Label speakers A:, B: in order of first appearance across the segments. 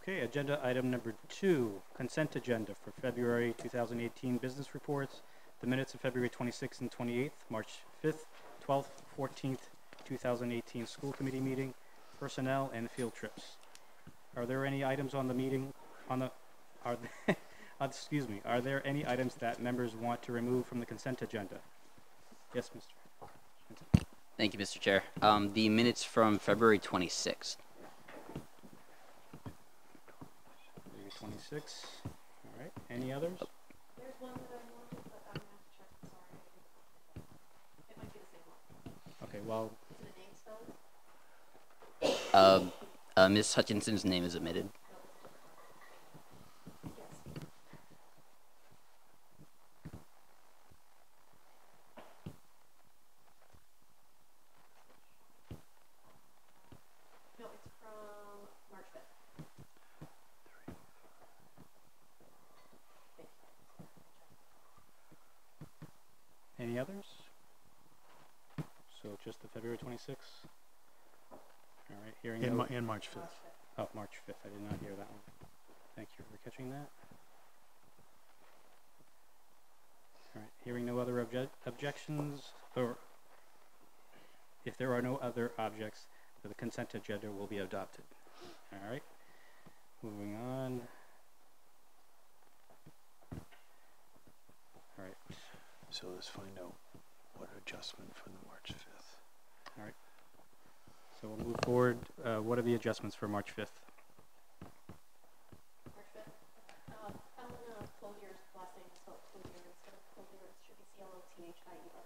A: Okay, agenda item number 2, consent agenda for February 2018 business reports, the minutes of February 26th and 28th, March 5th, 12th, 14th, 2018 school committee meeting, personnel and field trips. Are there any items on the meeting, excuse me, are there any items that members want to remove from the consent agenda? Yes, Mr.
B: Thank you, Mr. Chair. The minutes from February 26th.
A: 26. All right. Any others?
C: There's one that I wanted, but I'm going to have to check. Sorry. It might be the same one.
A: Okay, well.
C: Is it a name spelled?
B: Ms. Hutchinson's name is omitted.
C: Yes. No, it's from March 5th.
A: Any others? So just the February 26th? All right, hearing no...
D: And March 5th.
A: Oh, March 5th. I did not hear that one. Thank you for catching that. All right, hearing no other objections, or if there are no other objects, the consent agenda will be adopted. All right, moving on. All right.
D: So let's find out what adjustment for the March 5th.
A: All right. So we'll move forward. What are the adjustments for March 5th?
C: March 5th. Elena Clothier's last name is spelled Clothier instead of Clothier. It should be C-L-O-T-H-I-E-R.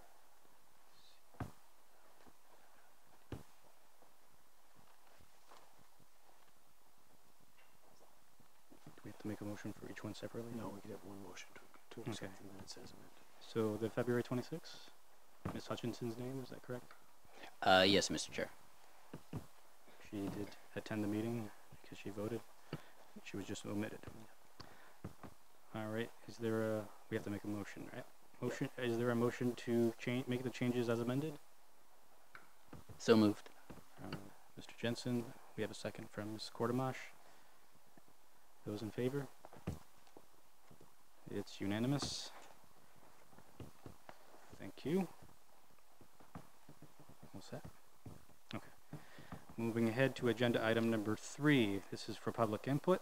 A: Do we have to make a motion for each one separately?
D: No, we could have one motion to accept the minutes as amended.
A: So the February 26th, Ms. Hutchinson's name, is that correct?
B: Yes, Mr. Chair.
A: She did attend the meeting because she voted. She was just omitted. All right. Is there a? We have to make a motion, right? Motion. Is there a motion to make the changes as amended?
B: So moved.
A: Mr. Jensen. We have a second from Ms. Kortemash. Those in favor? It's unanimous. Thank you. All set? Okay. Moving ahead to agenda item number 3. This is for public input.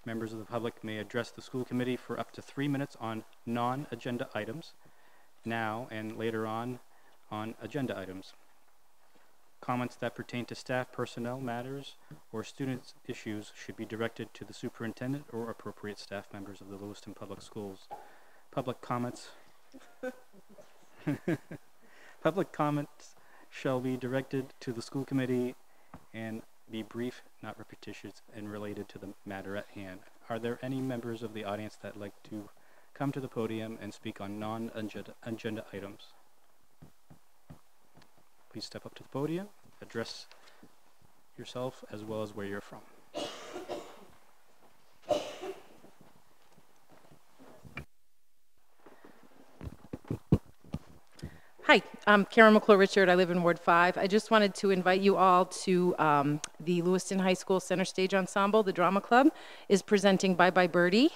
A: Members of the public may address the school committee for up to 3 minutes on non-agenda items, now and later on agenda items. Comments that pertain to staff personnel matters or students' issues should be directed to the superintendent or appropriate staff members of the Lewiston Public Schools. Public comments shall be directed to the school committee and be brief, not repetitious, and related to the matter at hand. Are there any members of the audience that like to come to the podium and speak on non-agenda items? Please step up to the podium, address yourself as well as where you're from.
E: Hi, I'm Karen McClure-Richard. I live in Ward 5. I just wanted to invite you all to the Lewiston High School Center Stage Ensemble. The Drama Club is presenting Bye Bye Birdie.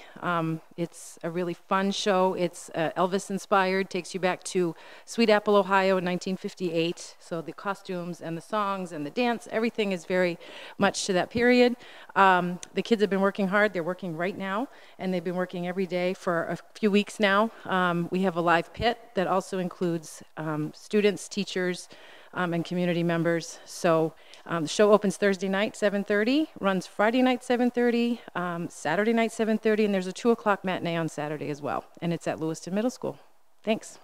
E: It's a really fun show. It's Elvis-inspired, takes you back to Sweet Apple, Ohio in 1958. So the costumes and the songs and the dance, everything is very much to that period. The kids have been working hard. They're working right now, and they've been working every day for a few weeks now. We have a live pit that also includes students, teachers, and community members. So the show opens Thursday night, 7:30, runs Friday night, 7:30, Saturday night, 7:30, and there's a 2 o'clock matinee on Saturday as well. And it's at Lewiston Middle School. Thanks.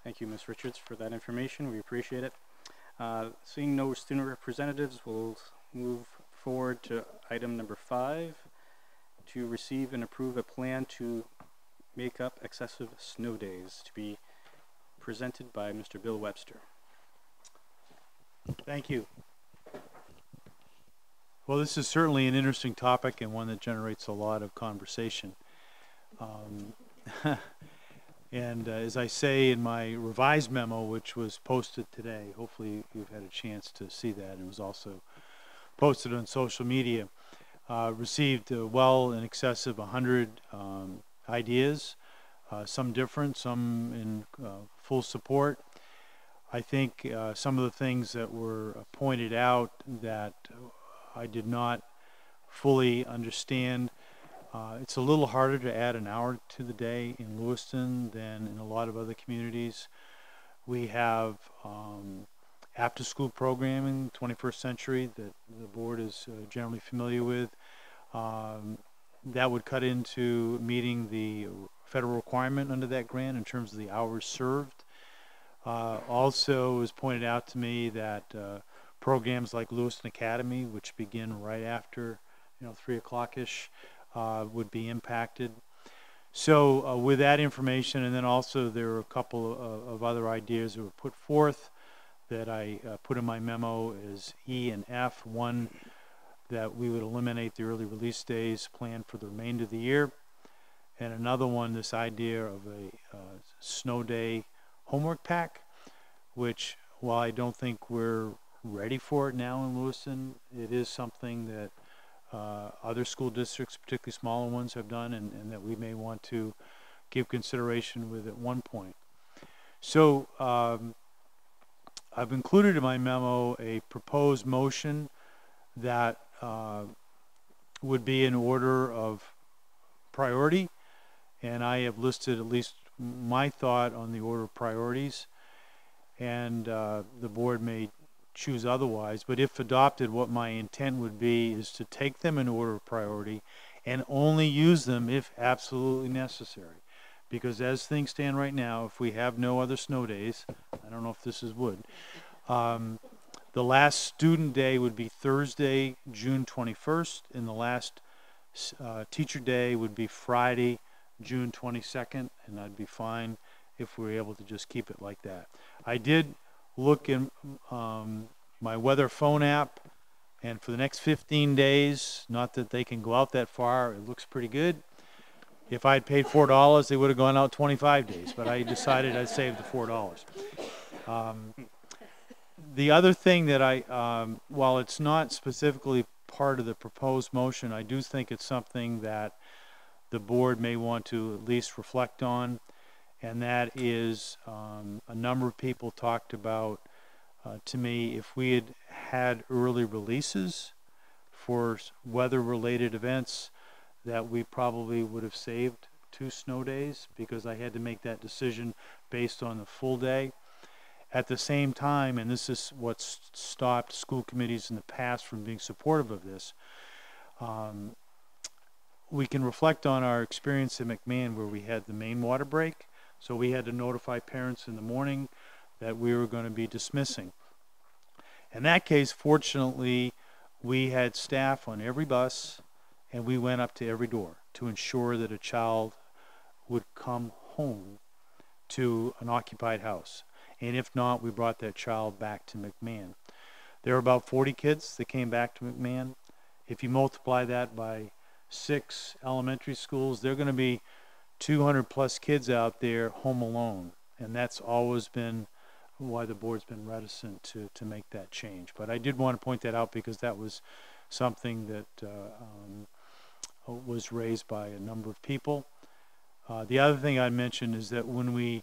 A: Thank you, Ms. Richards, for that information. We appreciate it. Seeing no student representatives, we'll move forward to item number 5, to receive and approve a plan to make up excessive snow days, to be presented by Mr. Bill Webster.
D: Thank you. Well, this is certainly an interesting topic and one that generates a lot of conversation. And as I say in my revised memo, which was posted today, hopefully you've had a chance to see that. It was also posted on social media. Received well in excess of 100 ideas, some different, some in full support. I think some of the things that were pointed out that I did not fully understand. It's a little harder to add an hour to the day in Lewiston than in a lot of other communities. We have after-school programming, 21st century, that the board is generally familiar with. That would cut into meeting the federal requirement under that grant in terms of the hours served. Also, it was pointed out to me that programs like Lewiston Academy, which begin right after 3 o'clock-ish, would be impacted. So with that information, and then also there were a couple of other ideas that were put forth that I put in my memo as E and F. One, that we would eliminate the early release days planned for the remainder of the year. And another one, this idea of a snow day homework pack, which, while I don't think we're ready for it now in Lewiston, it is something that other school districts, particularly smaller ones, have done, and that we may want to give consideration with at one point. So I've included in my memo a proposed motion that would be in order of priority, and I have listed at least my thought on the order of priorities, and the board may choose otherwise, but if adopted, what my intent would be is to take them in order of priority and only use them if absolutely necessary. Because as things stand right now, if we have no other snow days, I don't know if this is wood, the last student day would be Thursday, June 21st, and the last teacher day would be Friday, June 22nd, and I'd be fine if we were able to just keep it like that. I did look in my weather phone app, and for the next 15 days, not that they can go out that far, it looks pretty good. If I had paid $4, they would have gone out 25 days, but I decided I'd save the $4. The other thing that while it's not specifically part of the proposed motion, I do think it's something that the board may want to at least reflect on, and that is a number of people talked about to me, if we had had early releases for weather-related events, that we probably would have saved 2 snow days, because I had to make that decision based on the full day. At the same time, and this is what's stopped school committees in the past from being supportive of this, we can reflect on our experience in McMahon where we had the main water break. So we had to notify parents in the morning that we were going to be dismissing. In that case, fortunately, we had staff on every bus, and we went up to every door to ensure that a child would come home to an occupied house. And if not, we brought that child back to McMahon. There were about 40 kids that came back to McMahon. If you multiply that by 6 elementary schools, there are going to be 200 plus kids out there home alone. And that's always been why the board's been reticent to make that change. But I did want to point that out because that was something that was raised by a number of people. The other thing I mentioned is that when we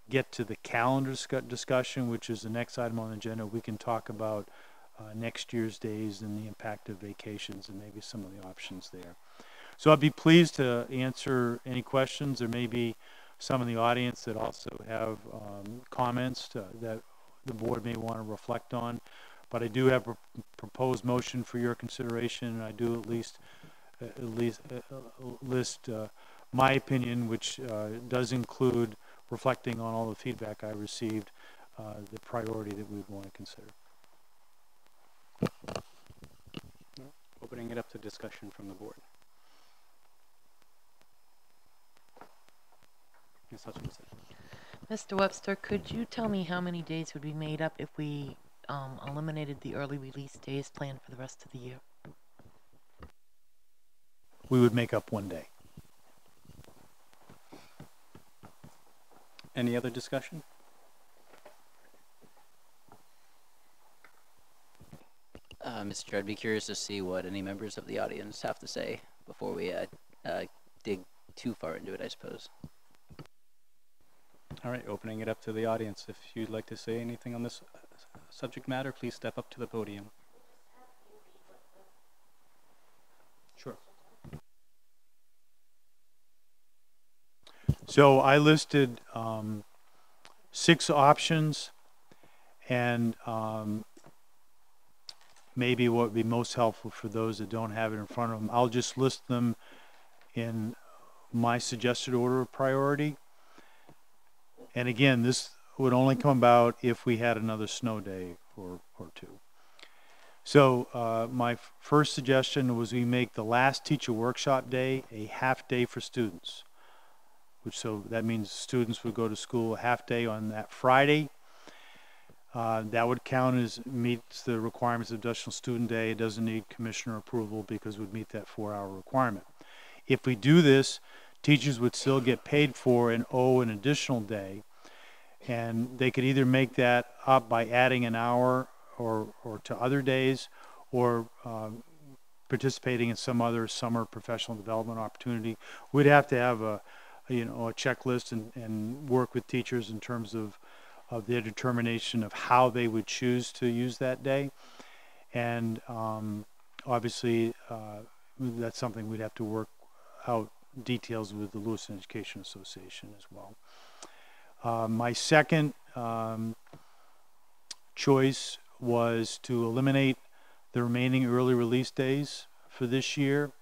D: get to the calendar discussion, which is the next item on the agenda, we can talk about next year's days and the impact of vacations and maybe some of the options there. So I'd be pleased to answer any questions. There may be some in the audience that also have comments that the board may want to reflect on. But I do have a proposed motion for your consideration, and I do at least list my opinion, which does include reflecting on all the feedback I received, the priority that we would want to consider.
A: Opening it up to discussion from the board. Ms. Hutchinson.
F: Mr. Webster, could you tell me how many days would be made up if we eliminated the early release days planned for the rest of the year?
D: We would make up 1 day.
A: Any other discussion?
B: Mr. Chair, I'd be curious to see what any members of the audience have to say before we dig too far into it, I suppose.
A: All right, opening it up to the audience. If you'd like to say anything on this subject matter, please step up to the podium. Sure.
D: So I listed 6 options, and maybe what would be most helpful for those that don't have it in front of them, I'll just list them in my suggested order of priority. And again, this would only come about if we had another snow day or two. So my first suggestion was we make the last teacher workshop day a half day for students. So that means students would go to school a half day on that Friday. That would count as meets the requirements of Additional Student Day. It doesn't need commissioner approval because it would meet that 4-hour requirement. If we do this, teachers would still get paid for and owe an additional day, and they could either make that up by adding an hour or to other days, or participating in some other summer professional development opportunity. We'd have to have a checklist and work with teachers in terms of their determination of how they would choose to use that day. And obviously, that's something we'd have to work out details with the Lewiston Education Association as well. My second choice was to eliminate the remaining early release days for this year.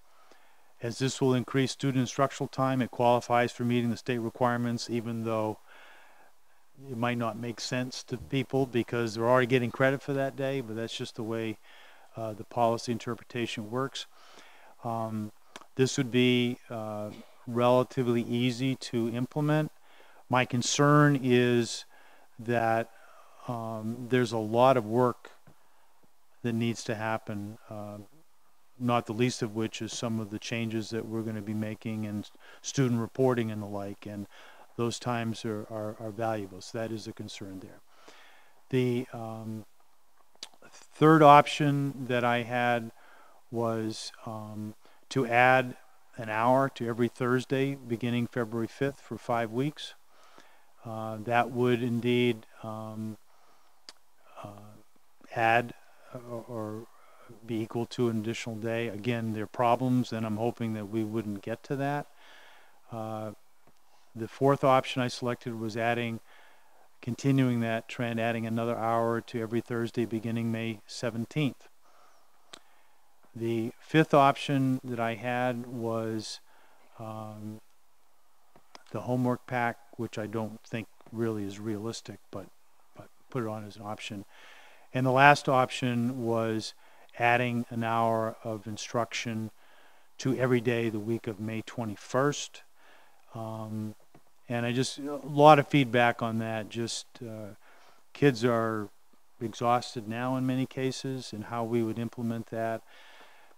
D: As this will increase student instructional time, it qualifies for meeting the state requirements, even though it might not make sense to people because they're already getting credit for that day, but that's just the way the policy interpretation works. This would be relatively easy to implement. My concern is that there's a lot of work that needs to happen, not the least of which is some of the changes that we're going to be making in student reporting and the like, and those times are valuable, so that is a concern there. The third option that I had was to add an hour to every Thursday beginning February 5th for 5 weeks. That would indeed add or be equal to an additional day. Again, there are problems, and I'm hoping that we wouldn't get to that. The fourth option I selected was continuing that trend, adding another hour to every Thursday beginning May 17th. The fifth option that I had was the homework pack, which I don't think really is realistic, but put it on as an option. And the last option was adding an hour of instruction to every day the week of May 21st. And a lot of feedback on that. Kids are exhausted now in many cases, and how we would implement that.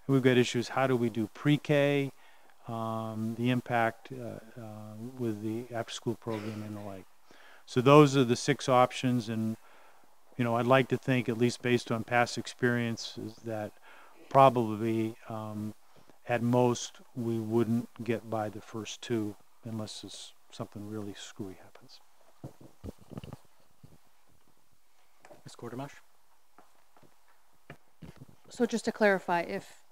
D: We've got issues, how do we do pre-K, the impact with the after-school program and the like. So those are the 6 options, and I'd like to think, at least based on past experiences, that probably at most we wouldn't get by the first 2 unless something really screwy happens.
A: Ms. Quartermash?
C: So just to clarify, if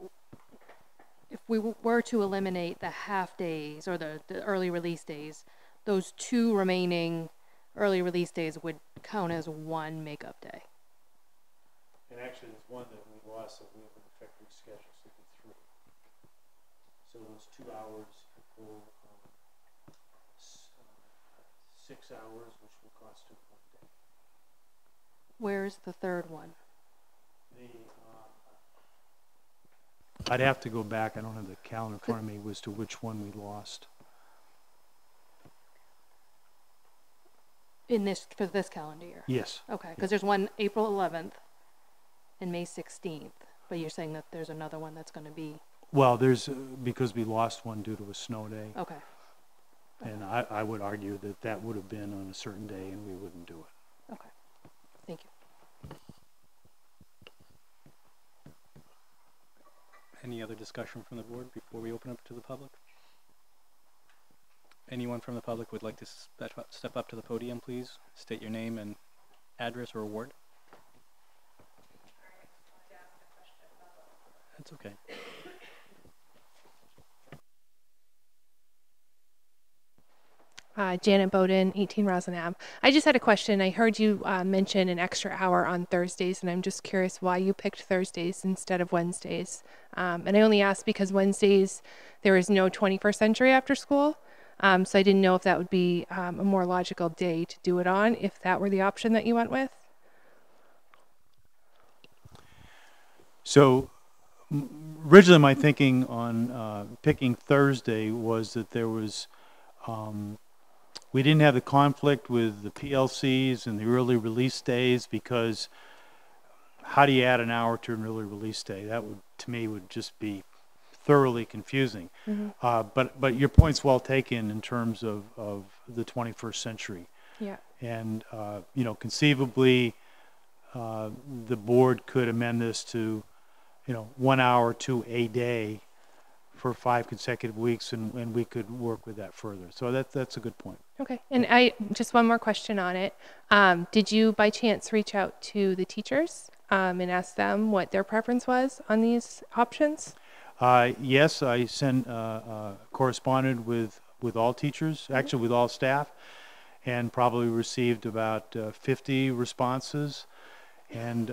C: we were to eliminate the half days or the early release days, those 2 remaining early release days would count as 1 makeup day.
D: And actually, there's one that we lost that we have an effective schedule, so it'd be 3. So those 2 hours equal 6 hours, which will constitute 1 day.
C: Where's the third one?
D: I'd have to go back. I don't have the calendar in front of me as to which one we lost.
C: For this calendar year?
D: Yes.
C: Okay, because there's one April 11th and May 16th, but you're saying that there's another one that's going to be,
D: Well, there's, because we lost one due to a snow day,
C: okay.
D: and I would argue that that would have been on a certain day and we wouldn't do it.
C: Okay, thank you.
A: Any other discussion from the board before we open up to the public? Anyone from the public would like to step up to the podium, please? State your name and address or ward. That's okay.
G: Janet Bowden, 18 Roslyn Ave. I just had a question. I heard you mention an extra hour on Thursdays, and I'm just curious why you picked Thursdays instead of Wednesdays. And I only asked because Wednesdays there is no 21st century after school, so I didn't know if that would be a more logical day to do it on, if that were the option that you went with.
D: So originally my thinking on picking Thursday was that there was, we didn't have the conflict with the PLCs and the early release days, because how do you add an hour to an early release day? That would, to me, would just be thoroughly confusing. But your point's well taken in terms of the 21st century.
G: Yeah.
D: And, conceivably, the board could amend this to, 1 hour to a day for 5 consecutive weeks, and we could work with that further. So that's a good point.
G: Okay. And just one more question on it. Did you by chance reach out to the teachers and ask them what their preference was on these options?
D: Yes, I corresponded with all teachers, actually with all staff, and probably received about 50 responses. And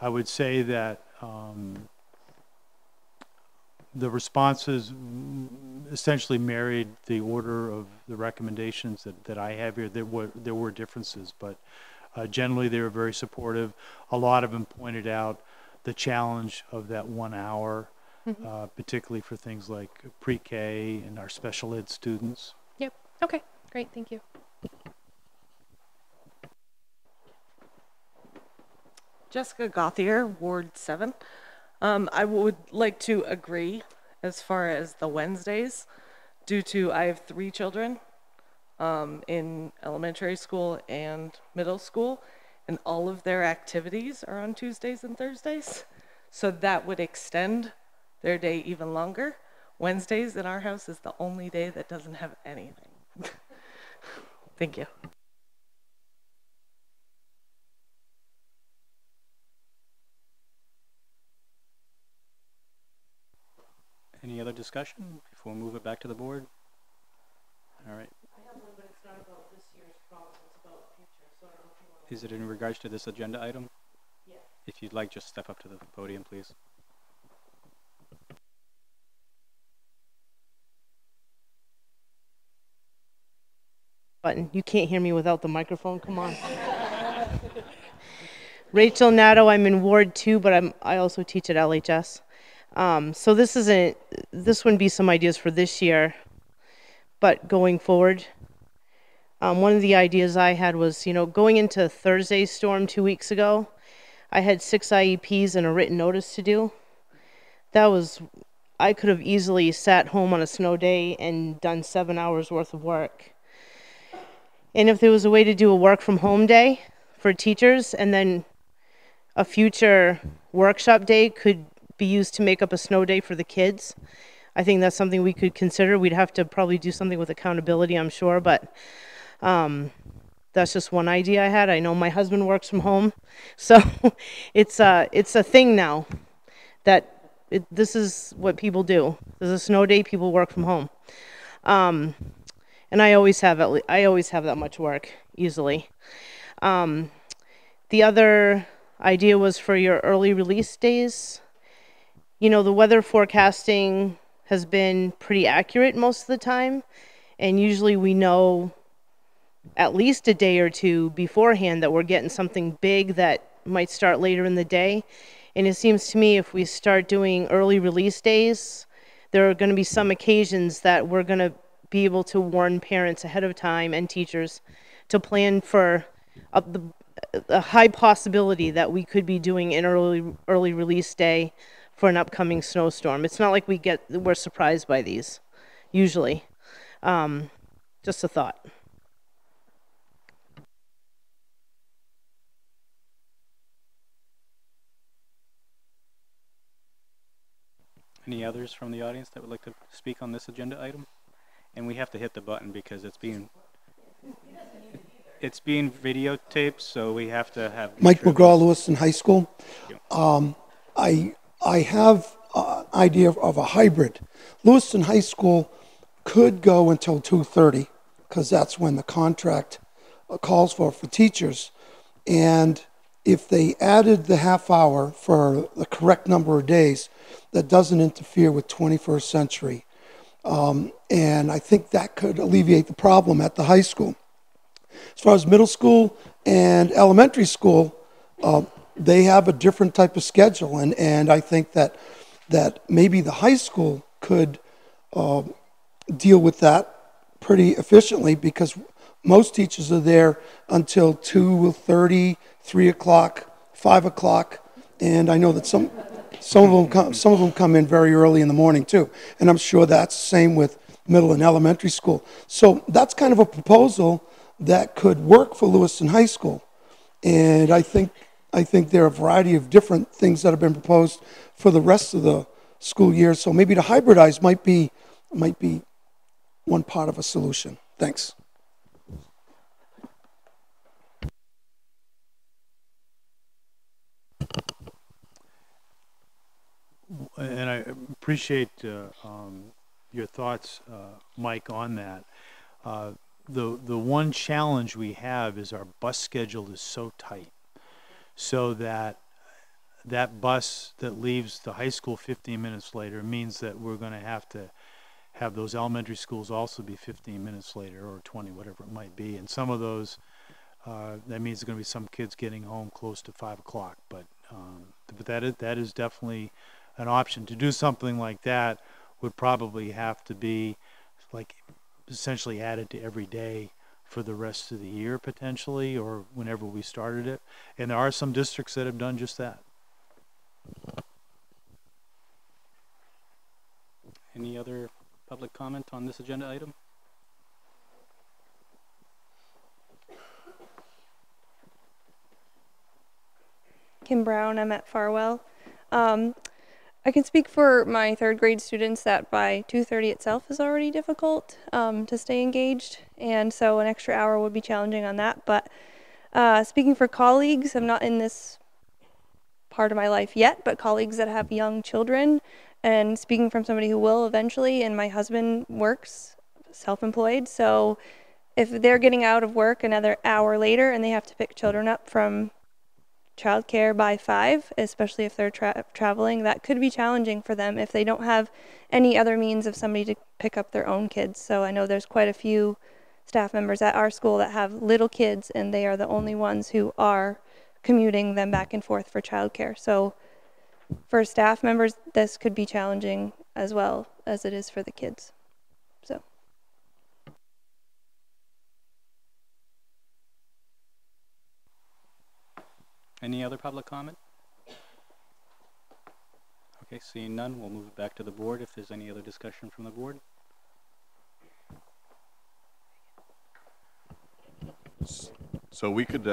D: I would say that the responses essentially married the order of the recommendations that I have here. There were differences, but generally they were very supportive. A lot of them pointed out the challenge of that 1 hour, particularly for things like pre-K and our special ed students.
G: Yep. Okay. Great. Thank you.
H: Jessica Gothier, Ward 7. I would like to agree as far as the Wednesdays, due to I have 3 children in elementary school and middle school, and all of their activities are on Tuesdays and Thursdays. So that would extend their day even longer. Wednesdays in our house is the only day that doesn't have anything. Thank you.
A: Any other discussion before we move it back to the board? All right.
H: I have one, but it's not about this year's problem, it's about future, so I don't know if you want to...
A: Is it in regards to this agenda item?
H: Yeah.
A: If you'd like, just step up to the podium, please.
I: Button. You can't hear me without the microphone. Come on. Rachel Nato. I'm in Ward 2, but I also teach at LHS. So this wouldn't be some ideas for this year, but going forward, one of the ideas I had was, going into Thursday's storm 2 weeks ago, I had 6 IEPs and a written notice to do. I could have easily sat home on a snow day and done 7 hours worth of work. And if there was a way to do a work from home day for teachers, and then a future workshop day could be used to make up a snow day for the kids, I think that's something we could consider. We'd have to probably do something with accountability, I'm sure, but that's just one idea I had. I know my husband works from home, so it's a thing now that this is what people do. There's a snow day, people work from home. And I always have that much work easily. The other idea was for your early release days. The weather forecasting has been pretty accurate most of the time, and usually we know at least a day or two beforehand that we're getting something big that might start later in the day. And it seems to me if we start doing early release days, there are going to be some occasions that we're going to be able to warn parents ahead of time and teachers to plan for a high possibility that we could be doing an early release day for an upcoming snowstorm. It's not like we're surprised by these, usually. Just a thought.
A: Any others from the audience that would like to speak on this agenda item? And we have to hit the button because it's being videotaped, so we have to have
J: Mike
A: sure
J: McGraw, Lewiston High School. I have an idea of a hybrid. Lewiston High School could go until 2:30 because that's when the contract calls for teachers. And if they added the half hour for the correct number of days, that doesn't interfere with 21st century. And I think that could alleviate the problem at the high school. As far as middle school and elementary school, they have a different type of schedule, and I think that maybe the high school could deal with that pretty efficiently because most teachers are there until 2:30, 3 o'clock, 5 o'clock, and I know that some of them come in very early in the morning too, and I'm sure that's the same with middle and elementary school. So that's kind of a proposal that could work for Lewiston High School, and I think there are a variety of different things that have been proposed for the rest of the school year. So maybe to hybridize might be one part of a solution. Thanks.
D: And I appreciate your thoughts, Mike, on that. The one challenge we have is our bus schedule is so tight, so that bus that leaves the high school 15 minutes later means that we're going to have those elementary schools also be 15 minutes later or 20, whatever it might be. And some of those, that means there's going to be some kids getting home close to 5 o'clock. But that is definitely an option. To do something like that would probably have to be like essentially added to every day for the rest of the year potentially, or whenever we started it. And there are some districts that have done just that.
A: Any other public comment on this agenda item?
K: Kim Brown, I'm at Farwell. I can speak for my third grade students that by 2:30 itself is already difficult to stay engaged, and so an extra hour would be challenging on that. But speaking for colleagues, I'm not in this part of my life yet, but colleagues that have young children, and speaking from somebody who will eventually, and my husband works self-employed, so if they're getting out of work another hour later and they have to pick children up from childcare by 5, especially if they're traveling, that could be challenging for them if they don't have any other means of somebody to pick up their own kids. So I know there's quite a few staff members at our school that have little kids, and they are the only ones who are commuting them back and forth for childcare. So for staff members, this could be challenging as well as it is for the kids. So.
A: Any other public comment? Okay, seeing none, we'll move it back to the board if there's any other discussion from the board.
L: So we could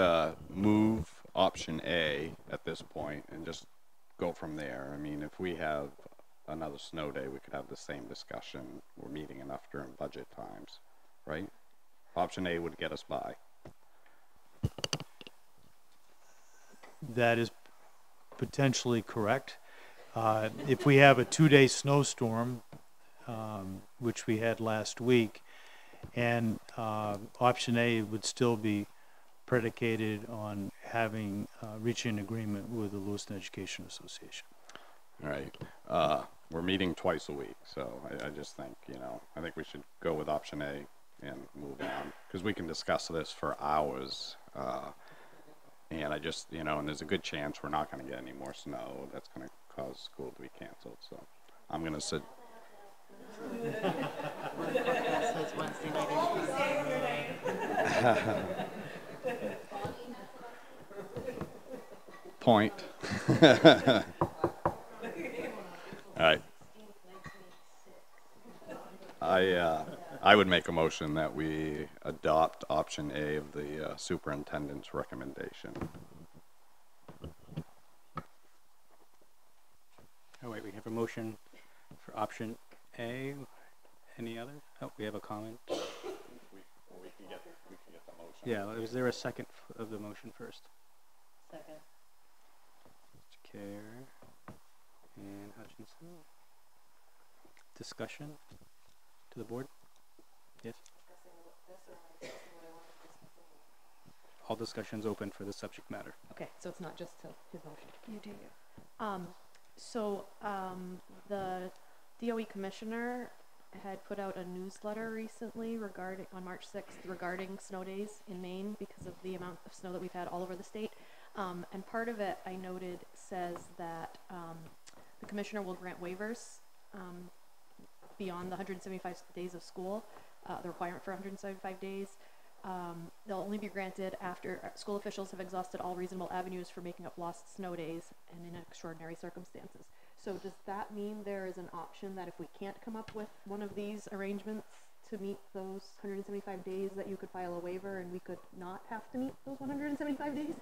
L: move option A at this point and just go from there. I mean, if we have another snow day, we could have the same discussion. We're meeting enough during budget times, right? Option A would get us by.
D: That is potentially correct. If we have a 2-day snowstorm, which we had last week, and option A would still be predicated on having reaching an agreement with the Lewiston Education Association.
L: All right. We're meeting twice a week, so I just think, I think we should go with option A and move on, because we can discuss this for hours. And I just, and there's a good chance we're not going to get any more snow that's going to cause school to be canceled. So I'm going to sit.
F: Says Wednesday night.
L: Point. All right. I would make a motion that we adopt option A of the superintendent's recommendation.
A: Oh, wait, we have a motion for option A. Any other? Oh, we have a comment.
L: We can get the motion.
A: Yeah, is there a second of the motion first?
F: Second.
A: Care and Hutchinson. Discussion to the board? Yes? All discussions open for the subject matter.
M: Okay, so it's not just to his motion.
K: You do.
M: The DOE commissioner had put out a newsletter recently regarding, on March 6th, regarding snow days in Maine because of the amount of snow that we've had all over the state. And part of it, I noted, says that the commissioner will grant waivers beyond the 175 days of school, the requirement for 175 days. They'll only be granted after school officials have exhausted all reasonable avenues for making up lost snow days and in extraordinary circumstances. So does that mean there is an option that if we can't come up with one of these arrangements to meet those 175 days, that you could file a waiver and we could not have to meet those 175 days?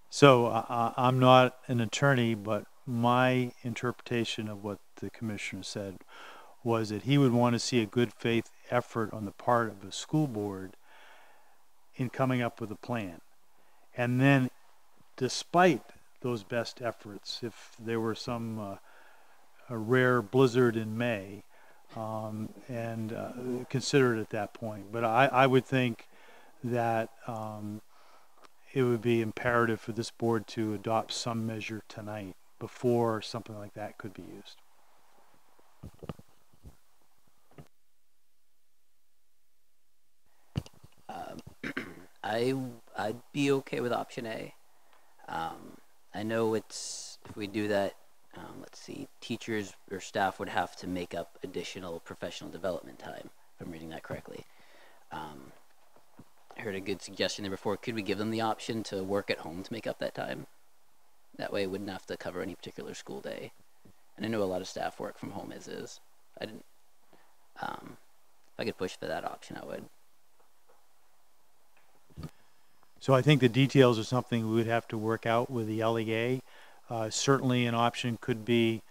D: So I'm not an attorney, but my interpretation of what the commissioner said was that he would want to see a good faith effort on the part of the school board in coming up with a plan. And then, despite those best efforts, if there were some a rare blizzard in May, consider it at that point. But I would think that it would be imperative for this board to adopt some measure tonight before something like that could be used.
B: I'd be okay with option A. I know it's, if we do that, let's see, teachers or staff would have to make up additional professional development time, if I'm reading that correctly. I heard a good suggestion there before. Could we give them the option to work at home to make up that time? That way it wouldn't have to cover any particular school day. And I know a lot of staff work from home as is. I didn't, if I could push for that option, I would.
D: So I think the details are something we would have to work out with the LEA. Certainly an option could be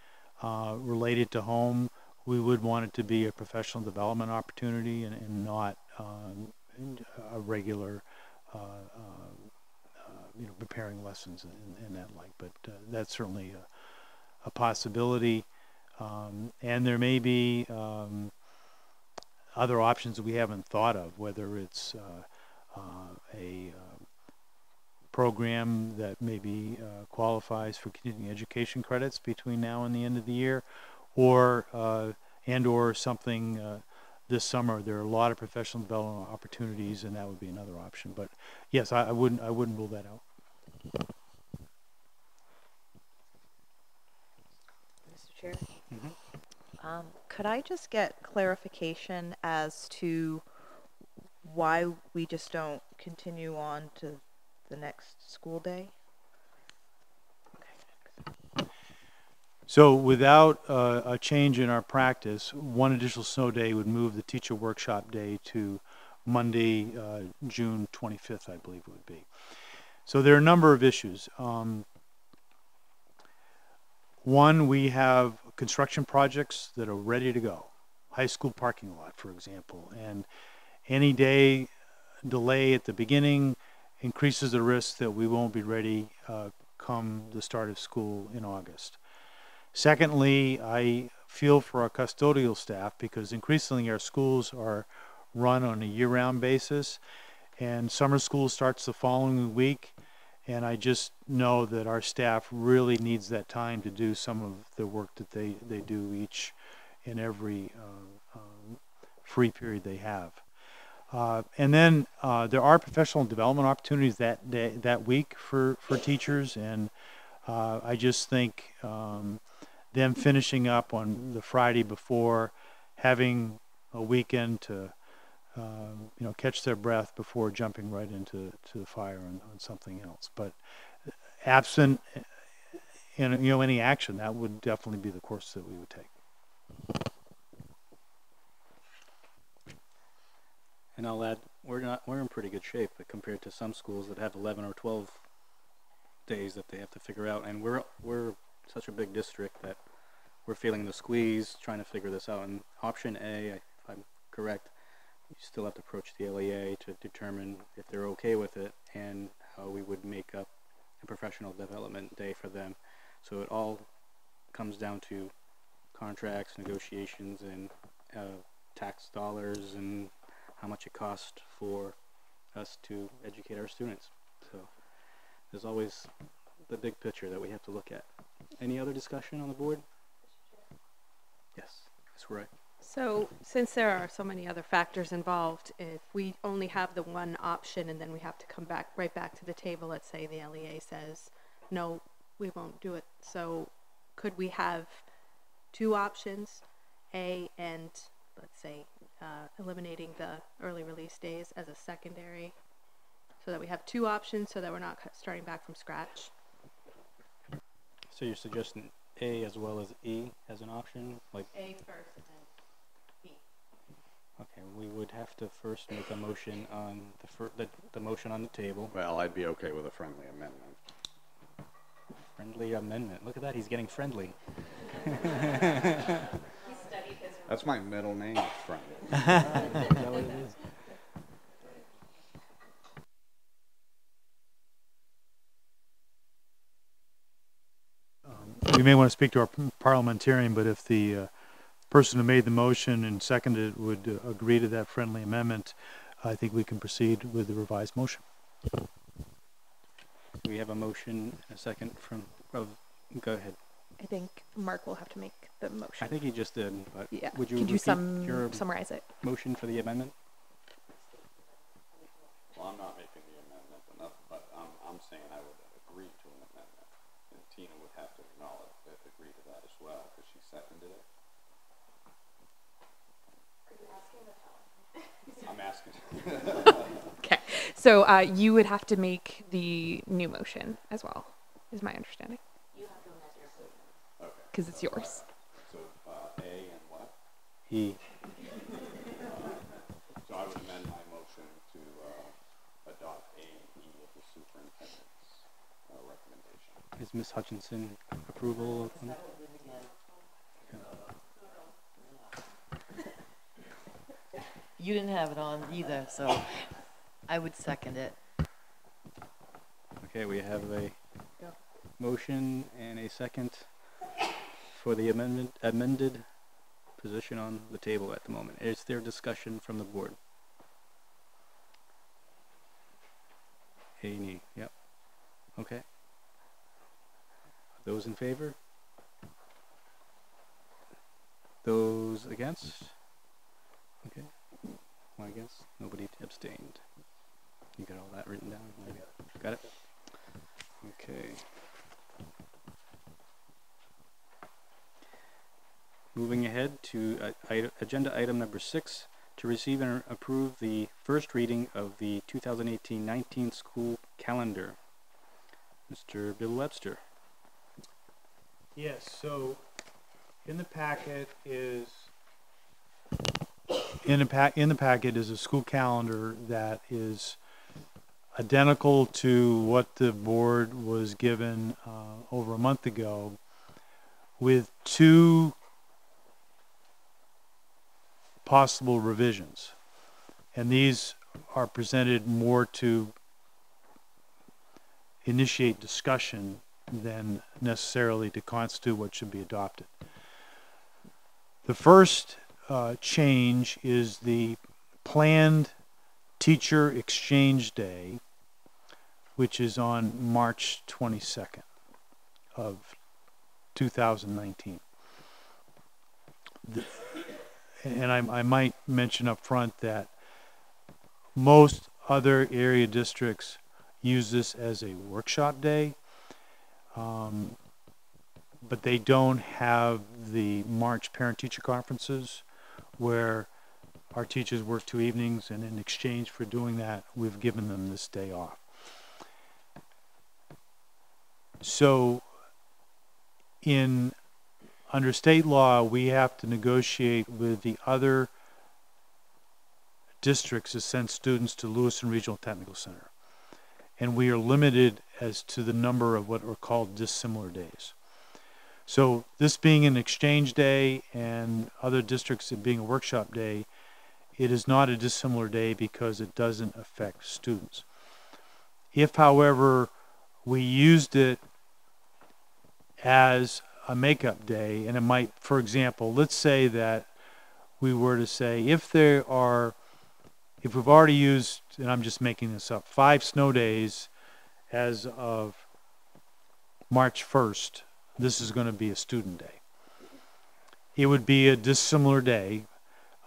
D: related to home. We would want it to be a professional development opportunity and not a regular, preparing lessons and that like. But that's certainly a possibility. And there may be other options that we haven't thought of, whether it's a program that maybe qualifies for continuing education credits between now and the end of the year, or something this summer. There are a lot of professional development opportunities, and that would be another option. But yes, I wouldn't rule that out.
N: Mr. Chair, could I just get clarification as to why we just don't continue on to the next school day?
D: So without a change in our practice, one additional snow day would move the teacher workshop day to Monday, June 25th, I believe it would be. So there are a number of issues. One, we have construction projects that are ready to go. High school parking lot, for example. And any day delay at the beginning increases the risk that we won't be ready come the start of school in August. Secondly, I feel for our custodial staff because increasingly our schools are run on a year-round basis, and summer school starts the following week, and I just know that our staff really needs that time to do some of the work that they do each and every free period they have. And then there are professional development opportunities that week for teachers, and I just think them finishing up on the Friday before, having a weekend to catch their breath before jumping right into the fire on something else. But absent any action, that would definitely be the course that we would take.
A: And I'll add, we're in pretty good shape compared to some schools that have 11 or 12 days that they have to figure out. And we're such a big district that we're feeling the squeeze trying to figure this out. And option A, if I'm correct, you still have to approach the LEA to determine if they're okay with it and how we would make up a professional development day for them. So it all comes down to contracts, negotiations, and tax dollars, and how much it costs for us to educate our students. So there's always the big picture that we have to look at. Any other discussion on the board? Yes, that's right.
M: So since there are so many other factors involved, if we only have the one option and then we have to come back right back to the table, let's say the LEA says, no, we won't do it. So could we have two options, A, and let's say eliminating the early release days as a secondary, so that we have two options so that we're not starting back from scratch?
A: So you're suggesting A as well as E as an option? Like
M: A first and then B.
A: Okay, we would have to first make a motion on the motion on the table.
L: Well, I'd be okay with a friendly amendment.
A: Friendly amendment. Look at that, he's getting friendly.
L: That's my middle name, friendly.
A: Is that what it is?
D: We may want to speak to our parliamentarian, but if the person who made the motion and seconded it would agree to that friendly amendment, I think we can proceed with the revised motion.
A: We have a motion and a second from, go ahead.
O: I think Mark will have to make the motion.
A: I think he just did, but
O: Yeah.
A: would you
O: Could you
A: repeat your
O: summarize it?
A: motion for the amendment?
L: Well, I'm not making the amendment, but I'm saying I would agree to an amendment. And Tina would have to acknowledge that, agree to that as well, because she seconded it. I'm asking.
O: Okay. So you would have to make the new motion as well, is my understanding. Because it's yours.
L: So A and what?
A: E.
L: So I would amend my motion to adopt A and E of the superintendent's recommendation.
A: Is Ms. Hutchinson approval on it?
F: You didn't have it on either, so I would second it.
A: Okay, we have a motion and a second for the amended position on the table at the moment. Is there discussion from the board? A and E, yep. Okay. Those in favor? Those against? Okay. One against? Nobody abstained. You got all that written down? Got it? Okay. Moving ahead to agenda item number 6, to receive and approve the first reading of the 2018-19 school calendar. Mr. Bill Webster.
D: Yes, so in the packet is a school calendar that is identical to what the board was given over a month ago, with two possible revisions. And these are presented more to initiate discussion than necessarily to constitute what should be adopted. The first change is the planned teacher exchange day, which is on March 22nd of 2019. And I might mention up front that most other area districts use this as a workshop day. but they don't have the March parent-teacher conferences where our teachers work 2 evenings, and in exchange for doing that, we've given them this day off. So under state law, we have to negotiate with the other districts to send students to Lewiston Regional Technical Center. And we are limited as to the number of what are called dissimilar days. So this being an exchange day and other districts it being a workshop day, it is not a dissimilar day because it doesn't affect students. If, however, we used it as a makeup day, and it might, for example, let's say that we were to say if we've already used, and I'm just making this up, 5 snow days as of March 1st, this is going to be a student day. It would be a dissimilar day,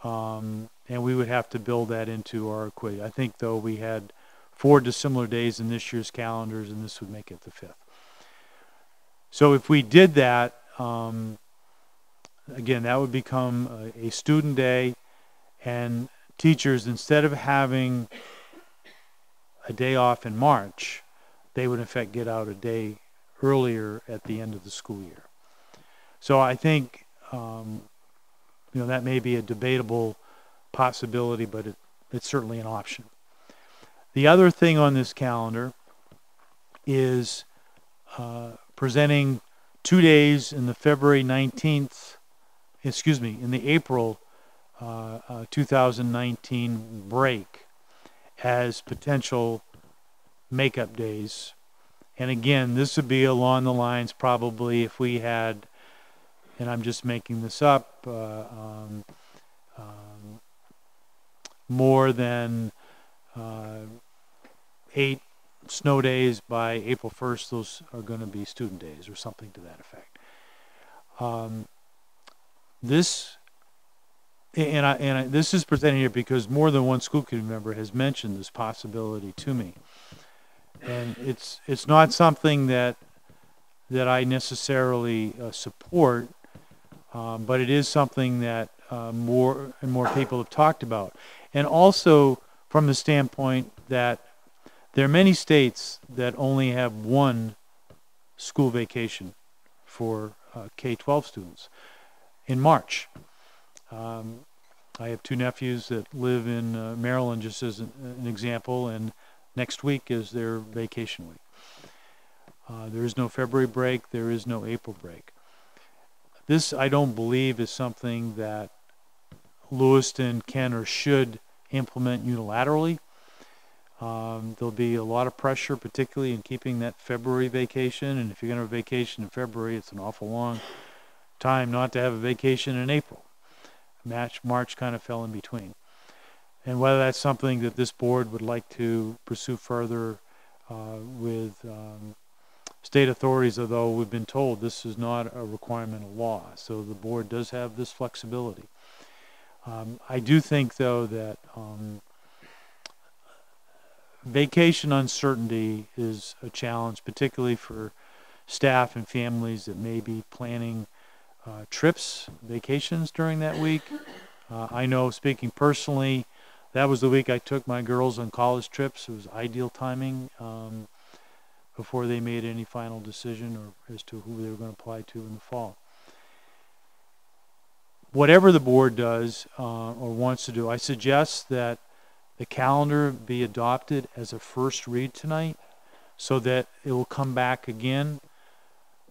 D: and we would have to build that into our equation. I think, though, we had 4 dissimilar days in this year's calendars, and this would make it the 5th. So if we did that, again, that would become a student day, and teachers, instead of having a day off in March, they would in fact get out a day earlier at the end of the school year. So I think that may be a debatable possibility, but it's certainly an option. The other thing on this calendar is presenting 2 days in the in the April 2019 break as potential makeup days. And again, this would be along the lines probably if we had, and I'm just making this up, more than 8 snow days by April 1st, those are going to be student days or something to that effect. This is presented here because more than one school committee member has mentioned this possibility to me, and it's not something that I necessarily support, but it is something that more and more people have talked about, and also from the standpoint that there are many states that only have 1 school vacation for K-12 students in March. I have 2 nephews that live in Maryland, just as an example, and next week is their vacation week. There is no February break. There is no April break. This, I don't believe, is something that Lewiston can or should implement unilaterally. There'll be a lot of pressure, particularly in keeping that February vacation, and if you're going to have a vacation in February, it's an awful long time not to have a vacation in April. March kind of fell in between. And whether that's something that this board would like to pursue further with state authorities, although we've been told this is not a requirement of law, so the board does have this flexibility. I do think, though, that vacation uncertainty is a challenge, particularly for staff and families that may be planning trips, vacations during that week. I know, speaking personally, that was the week I took my girls on college trips. It was ideal timing before they made any final decision or as to who they were going to apply to in the fall. Whatever the board does or wants to do, I suggest that the calendar be adopted as a first read tonight so that it will come back again.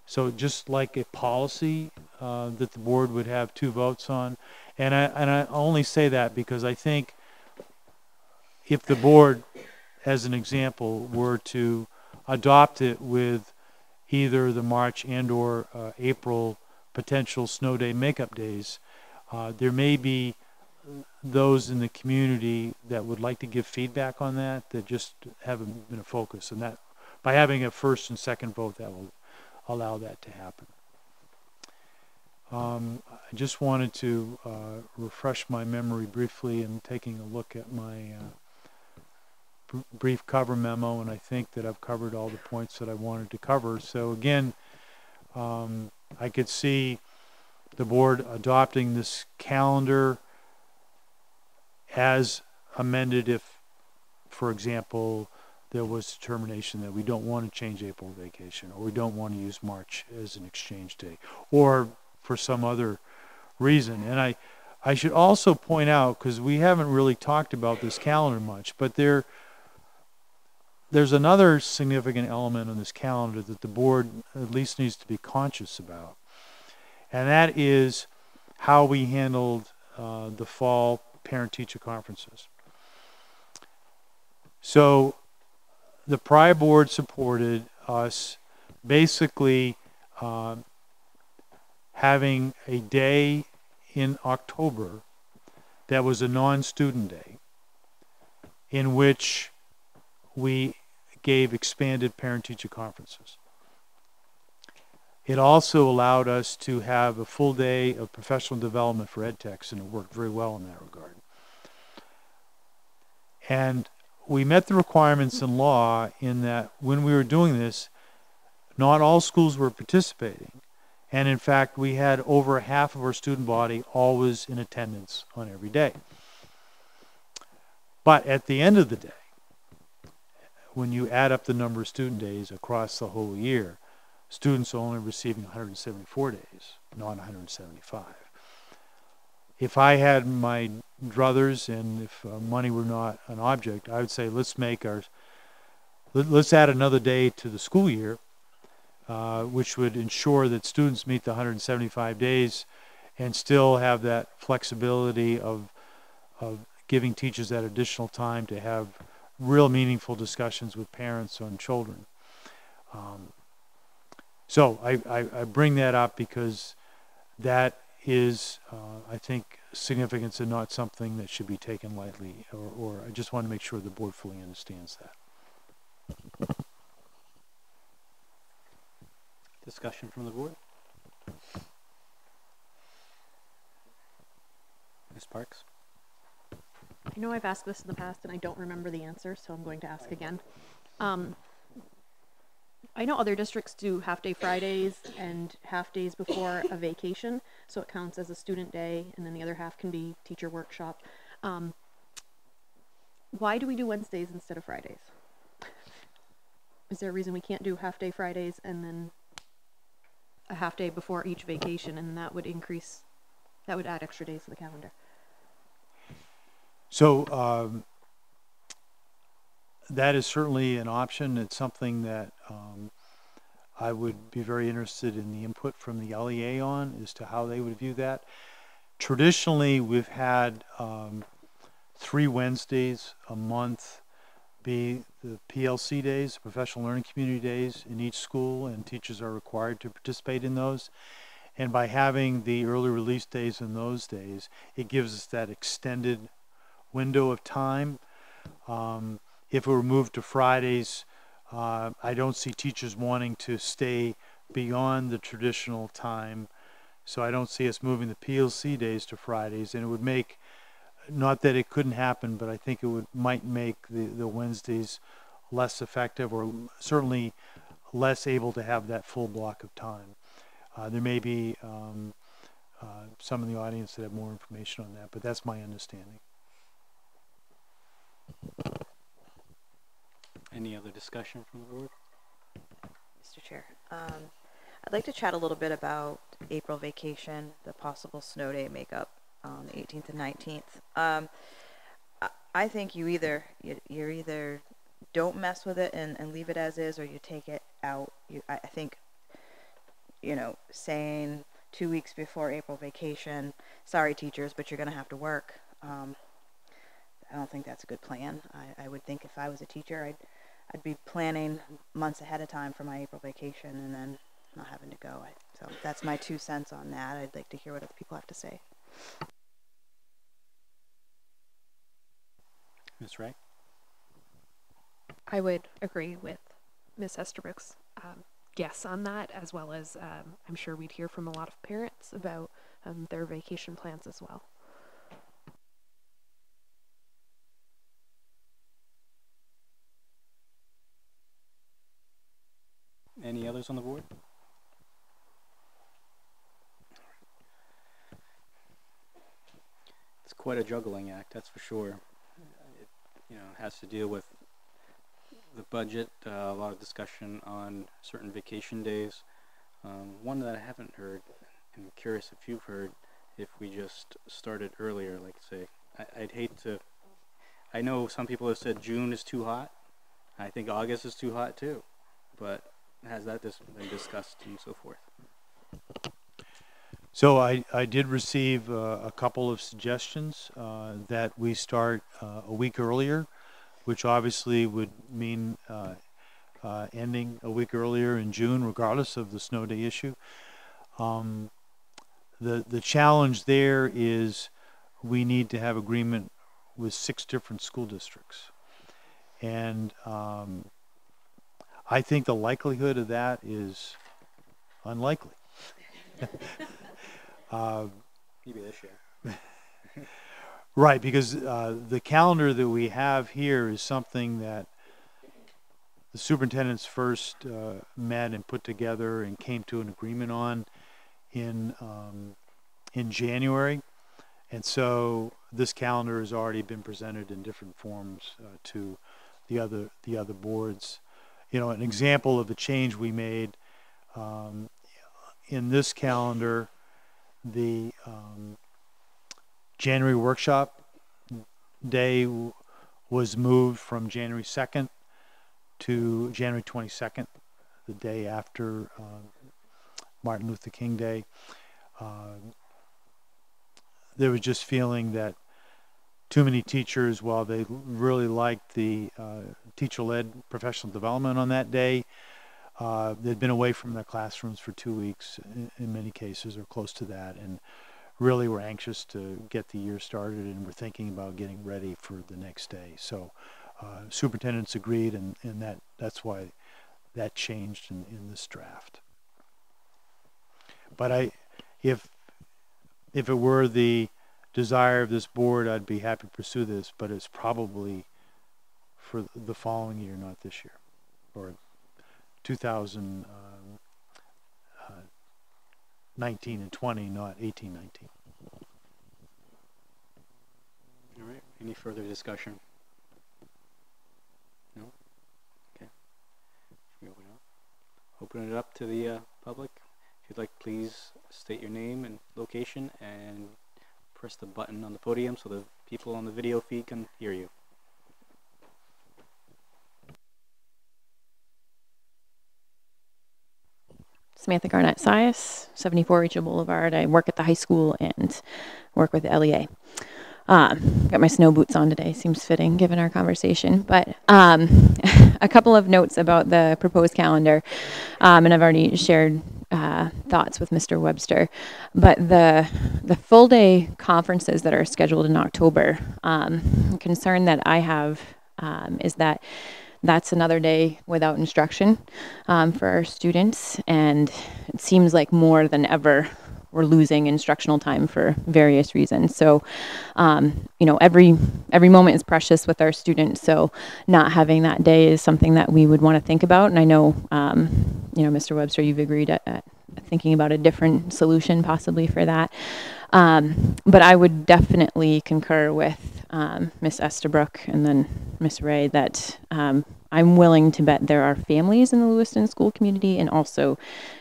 D: So just like a policy that the board would have 2 votes on. And I only say that because I think if the board, as an example, were to adopt it with either the March and or April potential snow day makeup days, there may be those in the community that would like to give feedback on that just haven't been a focus. And that by having a first and second vote, that will allow that to happen. I just wanted to refresh my memory briefly and taking a look at my brief cover memo, and I think that I've covered all the points that I wanted to cover. So again, I could see the board adopting this calendar as amended if, for example, there was determination that we don't want to change April vacation, or we don't want to use March as an exchange day, or for some other reason. And I should also point out, because we haven't really talked about this calendar much, but there's another significant element on this calendar that the board at least needs to be conscious about. And that is how we handled the fall parent-teacher conferences. So the prior board supported us basically having a day in October that was a non-student day in which we gave expanded parent-teacher conferences. It also allowed us to have a full day of professional development for ed techs, and it worked very well in that regard. And we met the requirements in law in that when we were doing this, not all schools were participating. And in fact, we had over half of our student body always in attendance on every day. But at the end of the day, when you add up the number of student days across the whole year, students are only receiving 174 days, not 175. If I had my druthers and if money were not an object, I would say let's add another day to the school year, which would ensure that students meet the 175 days and still have that flexibility of giving teachers that additional time to have real meaningful discussions with parents on children. So I bring that up because that is, I think, significance and not something that should be taken lightly, or I just want to make sure the board fully understands that.
A: Discussion from the board? Ms. Parks?
M: I know I've asked this in the past and I don't remember the answer, so I'm going to ask again. I know other districts do half-day Fridays and half-days before a vacation, so it counts as a student day, and then the other half can be teacher workshop. Why do we do Wednesdays instead of Fridays? Is there a reason we can't do half-day Fridays and then a half-day before each vacation, and that would add extra days to the calendar?
D: So that is certainly an option. It's something that I would be very interested in the input from the LEA on as to how they would view that. Traditionally, we've had 3 Wednesdays a month be the PLC days, professional learning community days, in each school, and teachers are required to participate in those. And by having the early release days in those days, it gives us that extended window of time. If it were moved to Fridays, I don't see teachers wanting to stay beyond the traditional time. So I don't see us moving the PLC days to Fridays, and it would make, not that it couldn't happen, but I think it might make the Wednesdays less effective, or certainly less able to have that full block of time. There may be some in the audience that have more information on that, but that's my understanding.
A: Any other discussion from the board?
N: Mr. Chair, I'd like to chat a little bit about April vacation, the possible snow day makeup on the 18th and 19th. I think you either don't mess with it and leave it as is, or you take it out. I think, saying 2 weeks before April vacation, sorry teachers, but you're going to have to work. I don't think that's a good plan. I would think if I was a teacher, I'd be planning months ahead of time for my April vacation and then not having to go. So that's my 2 cents on that. I'd like to hear what other people have to say.
A: Ms. Wright?
G: I would agree with Ms. Estabrook's guess on that, as well as I'm sure we'd hear from a lot of parents about their vacation plans as well.
A: Any others on the board? quite a juggling act, that's for sure. It, has to deal with the budget, a lot of discussion on certain vacation days. One that I haven't heard, and I'm curious if you've heard, if we just started earlier, like say, I'd hate to, I know some people have said June is too hot. I think August is too hot too, but has that been discussed and so forth?
D: So I did receive a couple of suggestions that we start a week earlier, which obviously would mean ending a week earlier in June, regardless of the snow day issue. The challenge there is we need to have agreement with 6 different school districts. And I think the likelihood of that is unlikely.
A: Maybe this year.
D: Right, because the calendar that we have here is something that the superintendents first met and put together and came to an agreement on in January, and so this calendar has already been presented in different forms to the other boards. An example of a change we made in this calendar, the January workshop day was moved from January 2nd to January 22nd, the day after Martin Luther King Day. There was just feeling that too many teachers, while they really liked the teacher-led professional development on that day, they'd been away from their classrooms for 2 weeks in many cases, or close to that, and really were anxious to get the year started and were thinking about getting ready for the next day. So superintendents agreed, and that's why that changed in this draft. But if it were the desire of this board, I'd be happy to pursue this, but it's probably for the following year, not this year, or 2019 and 20, not 18, 19.
A: All right. Any further discussion? No? Okay. Open it up to the public. If you'd like, please state your name and location and press the button on the podium so the people on the video feed can hear you.
P: Samantha Garnett Sias, 74 Rachel Boulevard. I work at the high school and work with the LEA. Got my snow boots on today, seems fitting given our conversation. But a couple of notes about the proposed calendar, and I've already shared thoughts with Mr. Webster. But the full day conferences that are scheduled in October, concern that I have is that that's another day without instruction for our students, and it seems like more than ever we're losing instructional time for various reasons. So, every moment is precious with our students. So, not having that day is something that we would want to think about. And I know, Mr. Webster, you've agreed at thinking about a different solution possibly for that. But I would definitely concur with Ms. Estabrook and then Ms. Ray that I'm willing to bet there are families in the Lewiston school community and also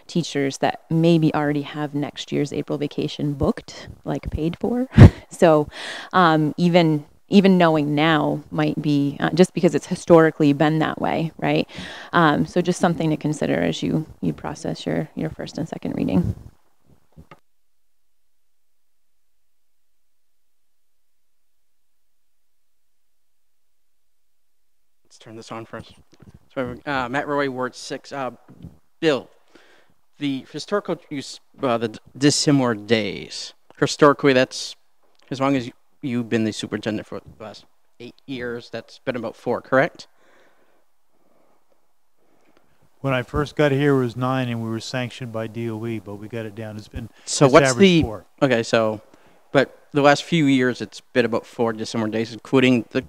P: teachers that maybe already have next year's April vacation booked, like paid for. So even knowing now might be just because it's historically been that way, right? So just something to consider as you process your first and second reading.
Q: Turn this on first. So, Matt Roy, Ward 6. Bill, the historical use, the dissimilar days. Historically, that's as long as you've been the superintendent for the last 8 years. That's been about 4, correct?
D: When I first got here, it was 9, and we were sanctioned by DOE, but we got it down. It's
Q: what's
D: average 4.
Q: Okay? So, but the last few years, it's been about 4 dissimilar days, including the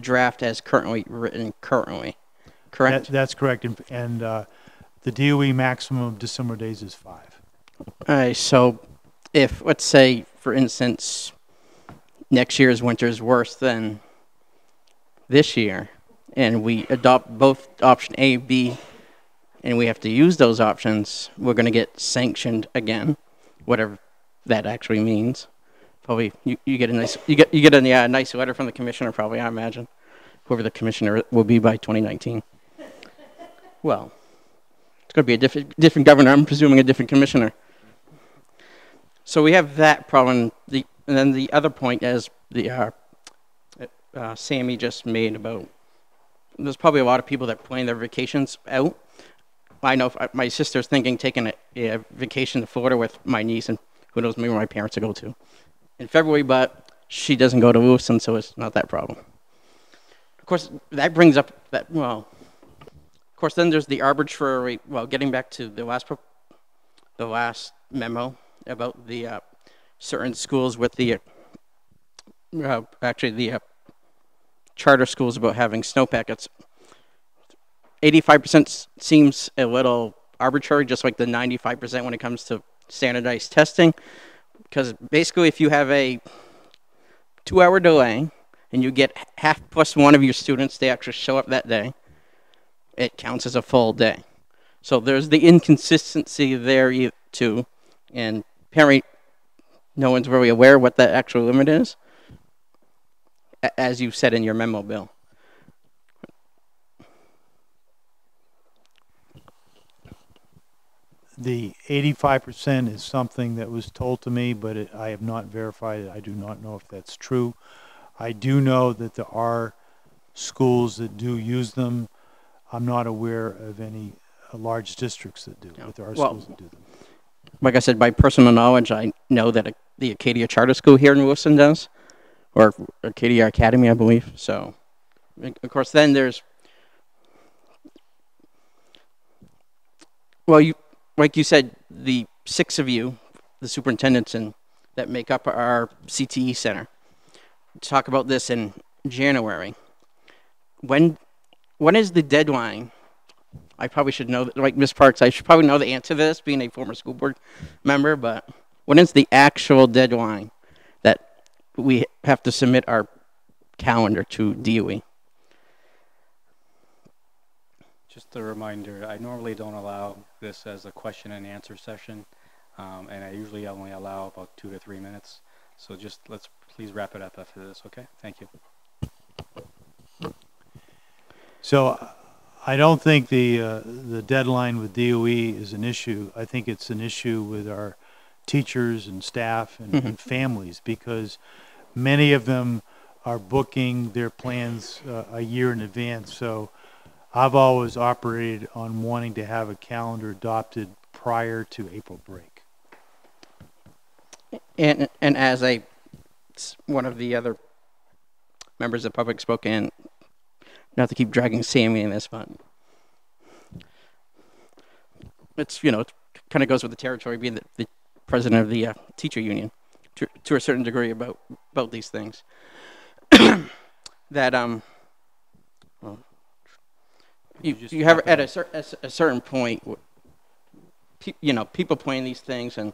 Q: draft as currently written currently, correct?
D: That's correct, and the DOE maximum of dissimilar days is 5.
Q: All right, so if, let's say, for instance, next year's winter is worse than this year, and we adopt both option A, B, and we have to use those options, we're going to get sanctioned again, whatever that actually means. Probably you get a nice you get a nice letter from the commissioner, probably, I imagine, whoever the commissioner will be by 2019. Well, it's going to be a different governor. I'm presuming a different commissioner. So we have that problem. And then the other point, as the Sammy just made about, there's probably a lot of people that plan their vacations out. I know my sister's thinking taking a vacation to Florida with my niece, and who knows, maybe my parents will go to in February, but she doesn't go to Lewiston, so it's not that problem. Of course, that brings up that, well, of course, then there's the arbitrary, well, getting back to the last memo about the certain schools with the, charter schools about having snow packets. 85% seems a little arbitrary, just like the 95% when it comes to standardized testing. Because basically, if you have a 2-hour delay and you get half plus one of your students, they actually show up that day, it counts as a full day. So there's the inconsistency there too. And apparently, no one's really aware what that actual limit is, as you said in your memo, Bill.
D: The 85% is something that was told to me, but I have not verified it. I do not know if that's true. I do know that there are schools that do use them. I'm not aware of any large districts that do, but there are schools that do them.
Q: Like I said, by personal knowledge, I know that the Acadia Charter School here in Lewiston does, or Acadia Academy, I believe. So, of course, then there's, well, like you said, the 6 of you, the superintendents, that make up our CTE center, talk about this in January. When is the deadline? I probably should know, like Ms. Parks, I should probably know the answer to this, being a former school board member, but when is the actual deadline that we have to submit our calendar to DOE?
A: Just a reminder, I normally don't allow this as a question and answer session, and I usually only allow about 2 to 3 minutes. So just let's please wrap it up after this, okay? Thank you.
D: So I don't think the deadline with DOE is an issue. I think it's an issue with our teachers and staff and families, because many of them are booking their plans a year in advance. So I've always operated on wanting to have a calendar adopted prior to April break.
Q: And as one of the other members of the public spoke in, not to keep dragging Sammy in this, but it's, it kind of goes with the territory, being the president of the teacher union to a certain degree about these things. That well, you have at a certain point, people playing these things, and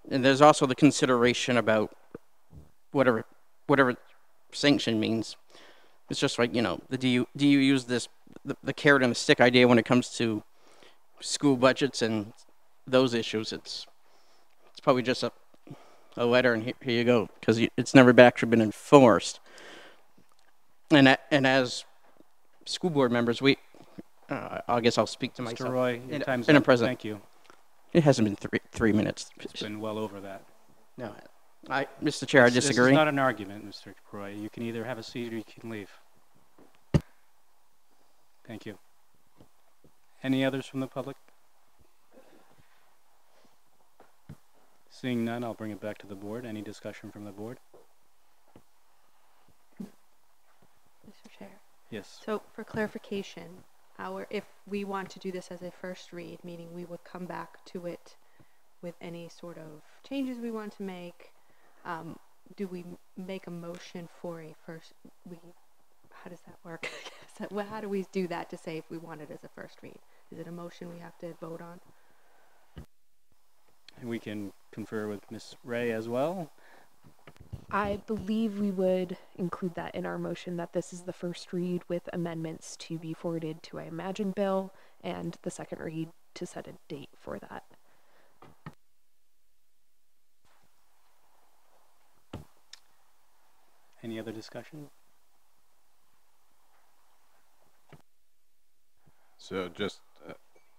Q: there's also the consideration about whatever sanction means. It's just like, do you use the carrot and the stick idea when it comes to school budgets and those issues? It's probably just a letter and here you go, because it's never actually been enforced. And as school board members, I guess I'll speak to myself.
A: Mr. Roy, your time's
Q: in a
A: up.
Q: present.
A: Thank you.
Q: It hasn't been 3 minutes.
A: It's been well over that.
Q: No, Mr. Chair, I disagree.
A: This is not an argument, Mr. Roy. You can either have a seat or you can leave. Thank you. Any others from the public? Seeing none, I'll bring it back to the board. Any discussion from the board?
M: Mr. Chair.
A: Yes.
M: So for clarification, if we want to do this as a first read, meaning we would come back to it with any sort of changes we want to make, do we make a motion for a first? How does that work? How do we do that to say if we want it as a first read? Is it a motion we have to vote on?
A: And we can confer with Ms. Ray as well.
O: I believe we would include that in our motion, that this is the first read with amendments to be forwarded to, I imagine, Bill, and the second read to set a date for that.
A: Any other discussion?
L: So just,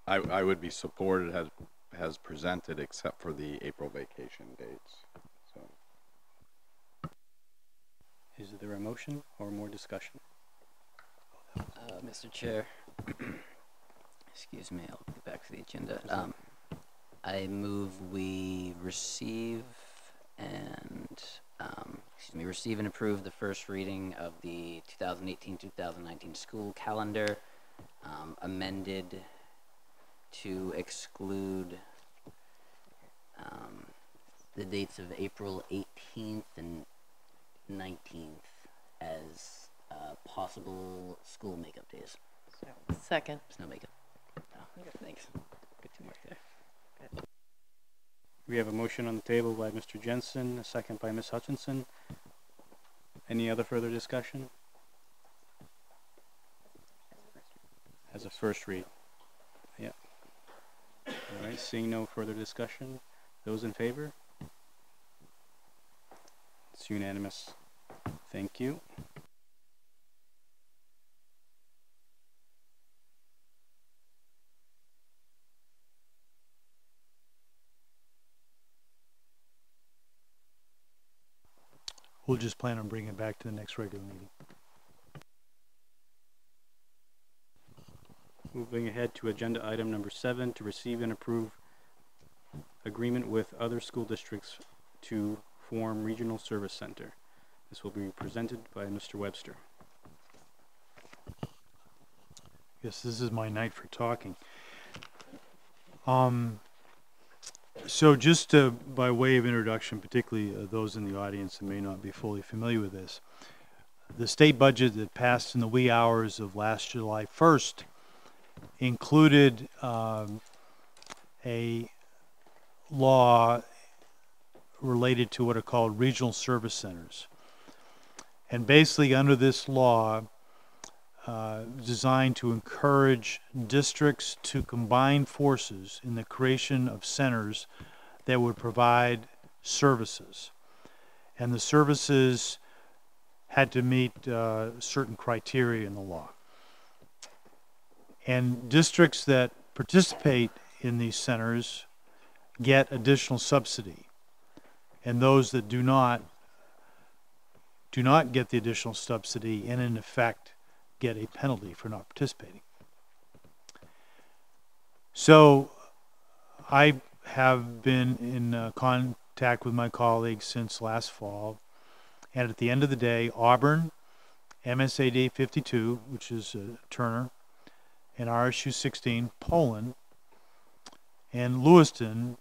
L: I would be supported as presented, except for the April vacation dates. So.
A: Is there a motion or more discussion?
B: Mr. Chair, excuse me, I'll get back to the agenda. I move we receive and receive and approve the first reading of the 2018-2019 school calendar, amended to exclude the dates of April 18th and 19th as possible school makeup days.
I: Second.
B: Snow makeup. Oh, thanks. Good teamwork there. Good.
A: We have a motion on the table by Mr. Jensen, a second by Ms. Hutchinson. Any other further discussion? As a first read. Yeah. All right, seeing no further discussion. Those in favor? It's unanimous. Thank you.
D: We'll just plan on bringing it back to the next regular meeting.
A: Moving ahead to agenda item number 7, to receive and approve agreement with other school districts to form regional service center. This will be presented by Mr. Webster.
D: Yes, this is my night for talking. So just by way of introduction, particularly those in the audience that may not be fully familiar with this, the state budget that passed in the wee hours of last July 1st included a law related to what are called regional service centers. And basically under this law, designed to encourage districts to combine forces in the creation of centers that would provide services. And the services had to meet certain criteria in the law. And districts that participate in these centers get additional subsidy. And those that do not get the additional subsidy and in effect get a penalty for not participating. So I have been in contact with my colleagues since last fall, and at the end of the day, Auburn, MSAD 52, which is Turner, and RSU 16, Poland, and Lewiston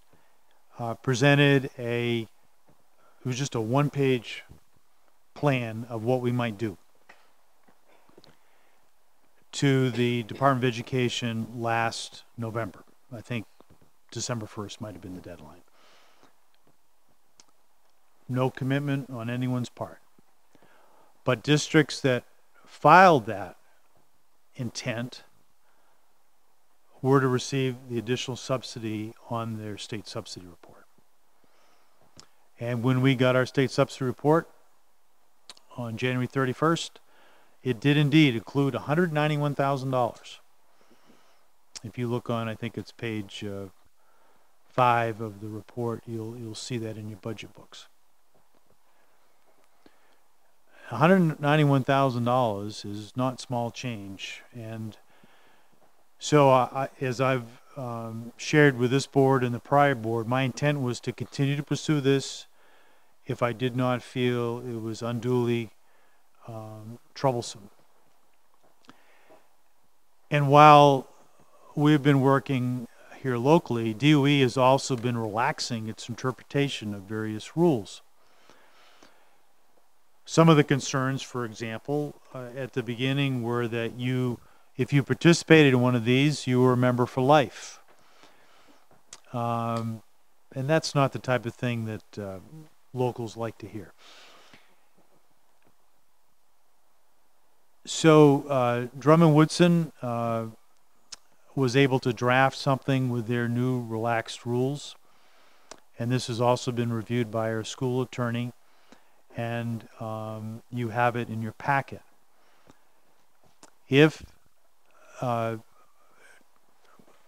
D: presented it was just a one-page plan of what we might do to the Department of Education last November. I think December 1st might have been the deadline. No commitment on anyone's part. But districts that filed that intent were to receive the additional subsidy on their state subsidy report. And when we got our state subsidy report on January 31st, it did indeed include $191,000. If you look on, I think it's page 5 of the report, you'll see that in your budget books. $191,000 is not small change, and so as I've shared with this board and the prior board, my intent was to continue to pursue this if I did not feel it was unduly troublesome. And while we've been working here locally, DOE has also been relaxing its interpretation of various rules. Some of the concerns, for example, at the beginning were that if you participated in one of these, you were a member for life. And that's not the type of thing that locals like to hear. Drummond Woodson was able to draft something with their new relaxed rules, and this has also been reviewed by our school attorney, and you have it in your packet. If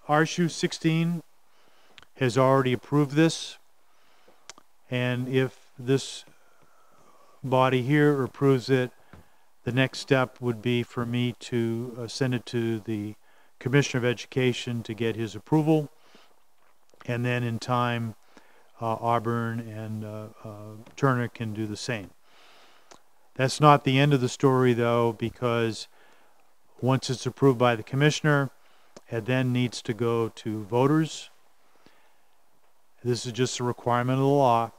D: RSU 16 has already approved this, and if this body here approves it, the next step would be for me to send it to the Commissioner of Education to get his approval, and then in time Auburn and Turner can do the same. That's not the end of the story, though, because once it's approved by the Commissioner, it then needs to go to voters. This is just a requirement of the law,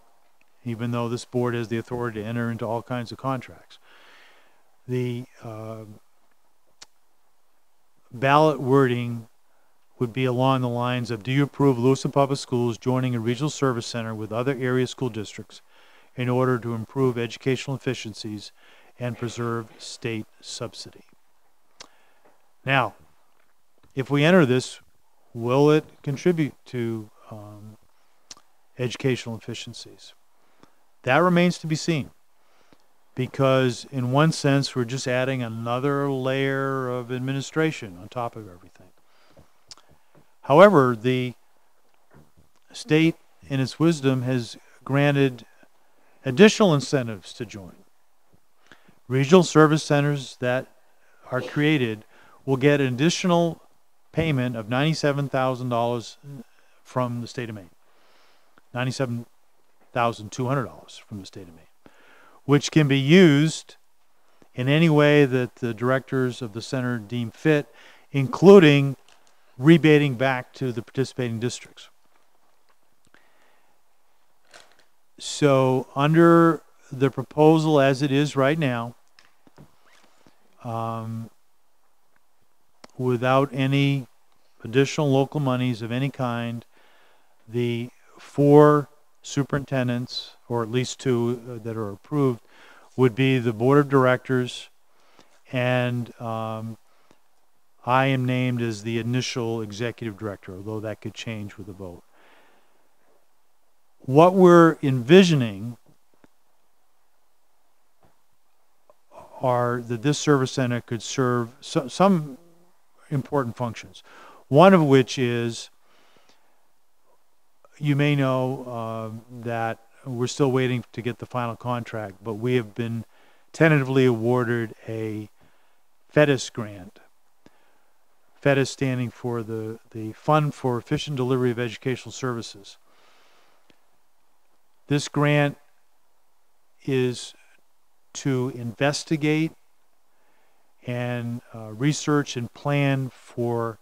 D: even though this board has the authority to enter into all kinds of contracts. The ballot wording would be along the lines of, do you approve Lewiston Public Schools joining a regional service center with other area school districts in order to improve educational efficiencies and preserve state subsidy? Now, if we enter this, will it contribute to educational efficiencies? That remains to be seen, because in one sense we're just adding another layer of administration on top of everything. However, the state in its wisdom has granted additional incentives to join. Regional service centers that are created will get an additional payment of $97,000 from the state of Maine. $97,200 from the state of Maine, which can be used in any way that the directors of the center deem fit, including rebating back to the participating districts. So under the proposal as it is right now, without any additional local monies of any kind, the 4 superintendents, or at least 2 that are approved, would be the board of directors, and I am named as the initial executive director, although that could change with a vote. What we're envisioning are that this service center could serve some important functions. One of which is, you may know that we're still waiting to get the final contract, but we have been tentatively awarded a FEDIS grant. FEDIS standing for the Fund for Efficient Delivery of Educational Services. This grant is to investigate and research and plan for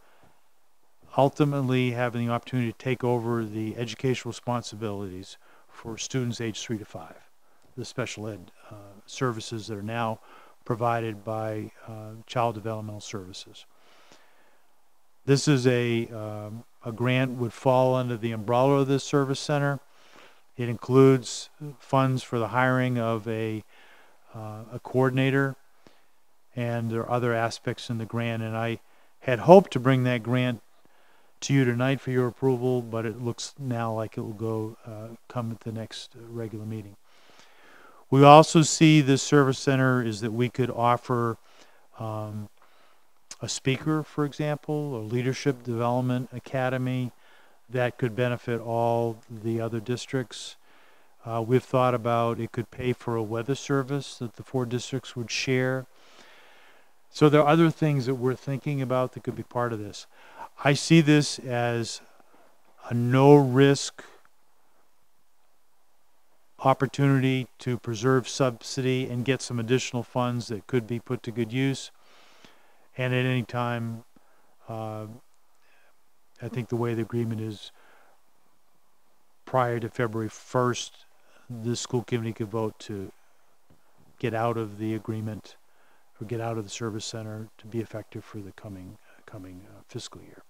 D: ultimately having the opportunity to take over the educational responsibilities for students aged 3 to 5, the special ed services that are now provided by Child Developmental Services. This is a grant would fall under the umbrella of this service center. It includes funds for the hiring of a coordinator, and there are other aspects in the grant, and I had hoped to bring that grant to you tonight for your approval, but it looks now like it will go come at the next regular meeting. We also see this service center is that we could offer a speaker, for example, a leadership development academy that could benefit all the other districts. We've thought about it could pay for a weather service that the 4 districts would share. So there are other things that we're thinking about that could be part of this. I see this as a no-risk opportunity to preserve subsidy and get some additional funds that could be put to good use. And at any time, I think the way the agreement is, prior to February 1st, the school committee could vote to get out of the agreement or get out of the service center to be effective for the coming fiscal year.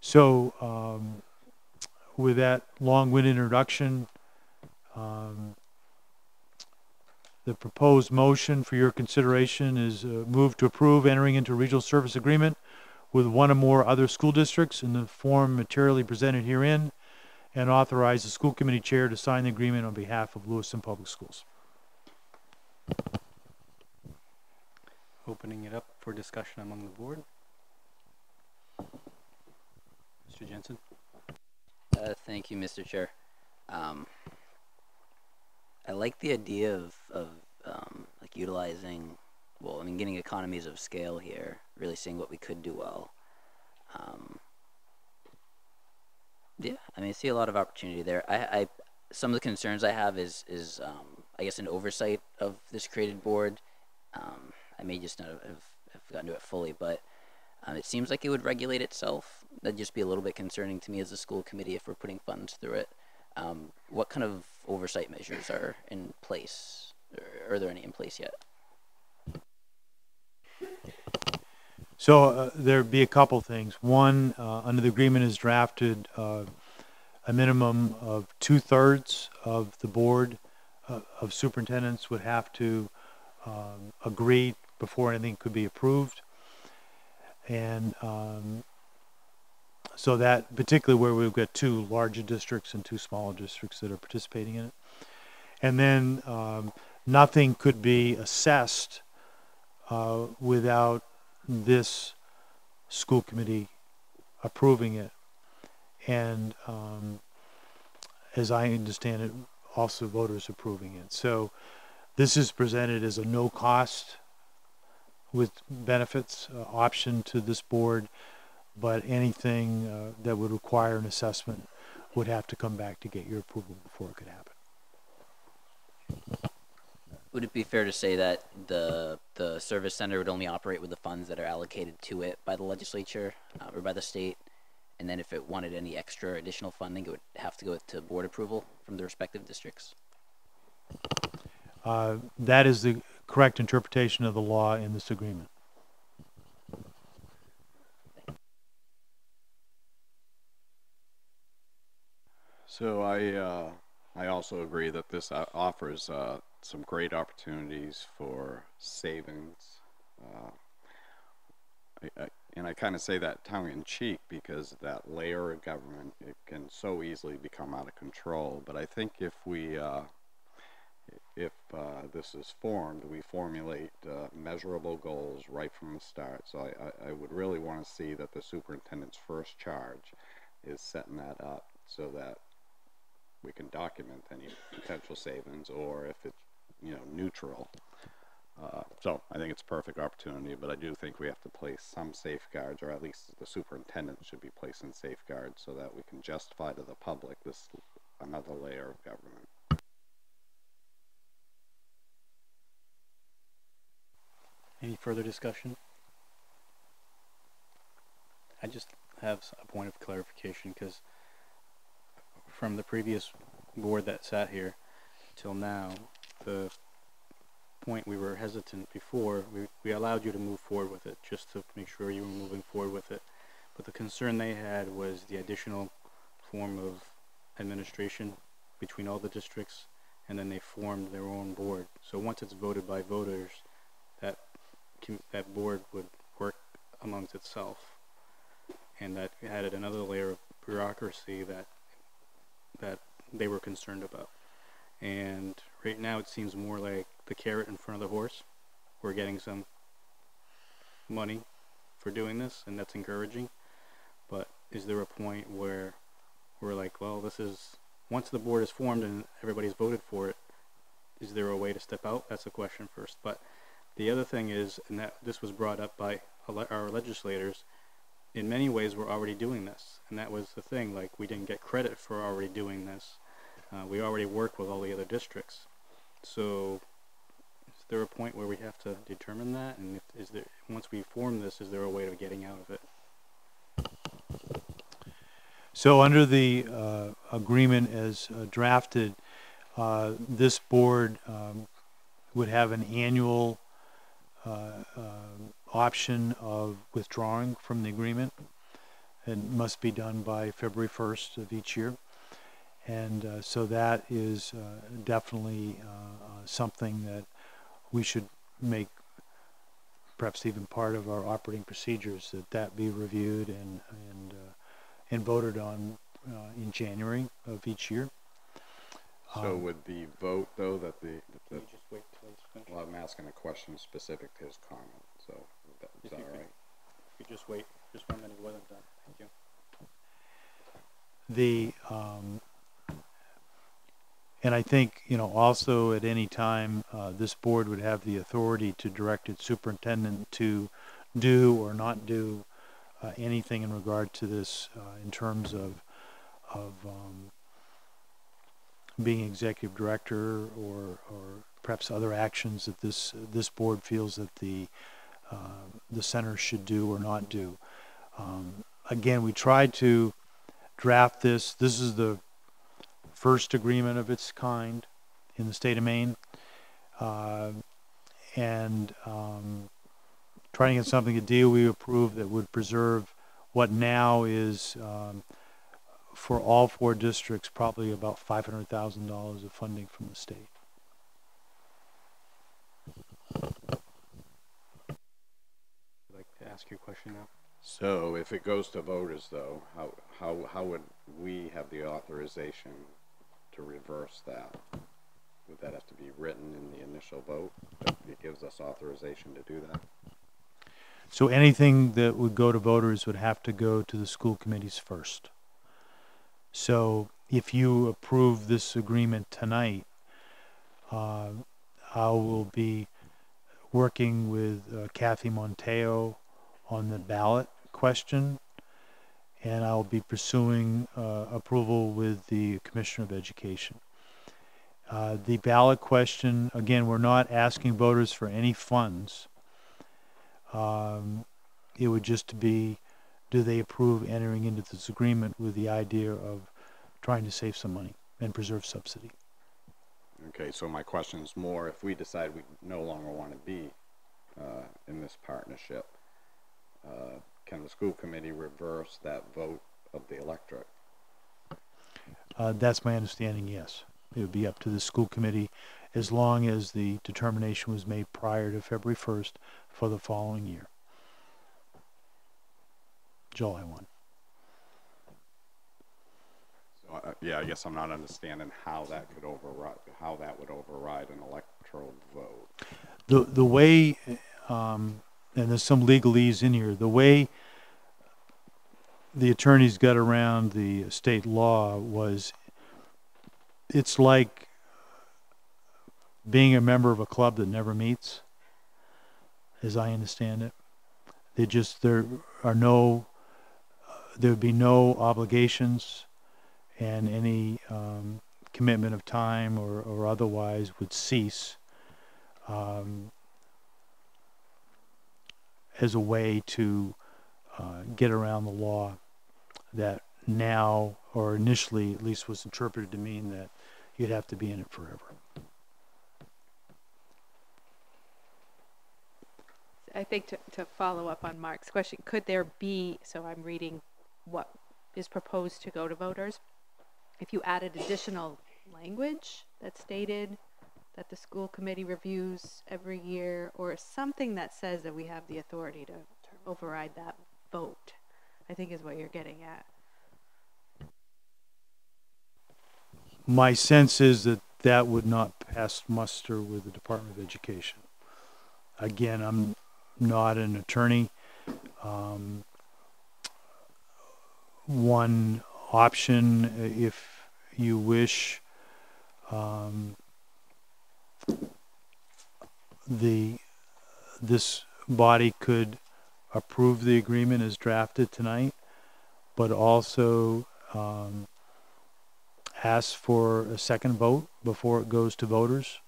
D: So with that long-winded introduction, The proposed motion for your consideration is move to approve entering into a regional service agreement with one or more other school districts in the form materially presented herein, and authorize the school committee chair to sign the agreement on behalf of Lewiston Public Schools.
A: Opening it up for discussion among the board. Mr. Jensen?
B: Thank you, Mr. Chair. I like the idea of like utilizing, well, I mean, getting economies of scale here, really seeing what we could do well. Yeah, I mean, I see a lot of opportunity there. Some of the concerns I have is I guess an oversight of this created board. I may just not have gotten to it fully, but it seems like it would regulate itself. That'd just be a little bit concerning to me as a school committee if we're putting funds through it. What kind of oversight measures are in place? Or are there any in place yet?
D: So there'd be a couple things. One, under the agreement is drafted a minimum of 2/3 of the board of superintendents would have to agree before anything could be approved. And so that, particularly where we've got 2 larger districts and 2 smaller districts that are participating in it. And then nothing could be assessed without this school committee approving it. And as I understand it, also voters approving it. So this is presented as a no cost with benefits option to this board, but anything that would require an assessment would have to come back to get your approval before it could happen.
B: Would it be fair to say that the service center would only operate with the funds that are allocated to it by the legislature or by the state, and then if it wanted any extra additional funding, it would have to go to board approval from the respective districts?
D: That is the correct interpretation of the law in this agreement.
L: So I also agree that this offers some great opportunities for savings. And I kind of say that tongue in cheek because that layer of government, it can so easily become out of control. But I think if we this is formed, we formulate measurable goals right from the start. So I would really want to see that the superintendent's first charge is setting that up so that we can document any potential savings, or if it's, you know, neutral. So I think it's a perfect opportunity, but I do think we have to place some safeguards, or at least the superintendent should be placing safeguards so that we can justify to the public this another layer of government.
A: Any further discussion? I just have a point of clarification, because from the previous board that sat here till now, the point we were hesitant before, we allowed you to move forward with it just to make sure you were moving forward with it. But the concern they had was the additional form of administration between all the districts, and then they formed their own board. So once it's voted by voters, that board would work amongst itself, and that added another layer of bureaucracy that they were concerned about. And right now it seems more like the carrot in front of the horse. We're getting some money for doing this, and that's encouraging. But is there a point where we're like, well, this is, once the board is formed and everybody's voted for it, is there a way to step out? That's the question first. But the other thing is, and that this was brought up by our legislators, in many ways we're already doing this. And that was the thing, like, we didn't get credit for already doing this. We already work with all the other districts. So is there a point where we have to determine that? And is there, once we form this, is there a way of getting out of it?
D: So under the agreement as drafted, this board would have an annual option of withdrawing from the agreement. It must be done by February 1st of each year. And so that is definitely something that we should make perhaps even part of our operating procedures that be reviewed and voted on in January of each year.
L: So would the vote, though, that the
A: Can you just wait till he's finished?
L: well, I'm asking a question specific to his comment, so is that all right?
A: If you just wait just 1 minute, he wasn't done. Thank you.
D: And I think, also at any time, this board would have the authority to direct its superintendent to do or not do anything in regard to this in terms of being executive director or perhaps other actions that this board feels that the center should do or not do. Again, we tried to draft this. This is the first agreement of its kind in the state of Maine, and trying to get something, a deal we approve that would preserve what now is, for all 4 districts, probably about $500,000 of funding from the state.
A: I'd like to ask you a question now.
L: So if it goes to voters, though, how would we have the authorization to reverse that? Would that have to be written in the initial vote? It gives us authorization to do that?
D: So anything that would go to voters would have to go to the school committees first. So if you approve this agreement tonight, I will be working with Kathy Monteo on the ballot question, and I'll be pursuing approval with the Commissioner of Education. The ballot question, again, we're not asking voters for any funds. It would just be, do they approve entering into this agreement with the idea of trying to save some money and preserve subsidy?
L: Okay, so my question is more, if we decide we no longer want to be in this partnership, can the school committee reverse that vote of the electorate?
D: That's my understanding, yes. It would be up to the school committee as long as the determination was made prior to February 1st for the following year, July 1.
L: So, yeah, I guess I'm not understanding how that could override, how that would override an electoral vote.
D: The way, and there's some legalese in here, the way the attorneys got around the state law was, it's like being a member of a club that never meets, as I understand it. There would be no obligations, and any commitment of time or otherwise would cease as a way to get around the law that now, or initially at least, was interpreted to mean that you'd have to be in it forever.
R: I think to follow up on Mark's question, could there be, so I'm reading what is proposed to go to voters, if you added additional language that stated that the school committee reviews every year, or something that says that we have the authority to override that vote, I think is what you're getting at.
D: My sense is that that would not pass muster with the Department of Education. Again, I'm not an attorney. One option, if you wish, this body could approve the agreement as drafted tonight, but also ask for a second vote before it goes to voters.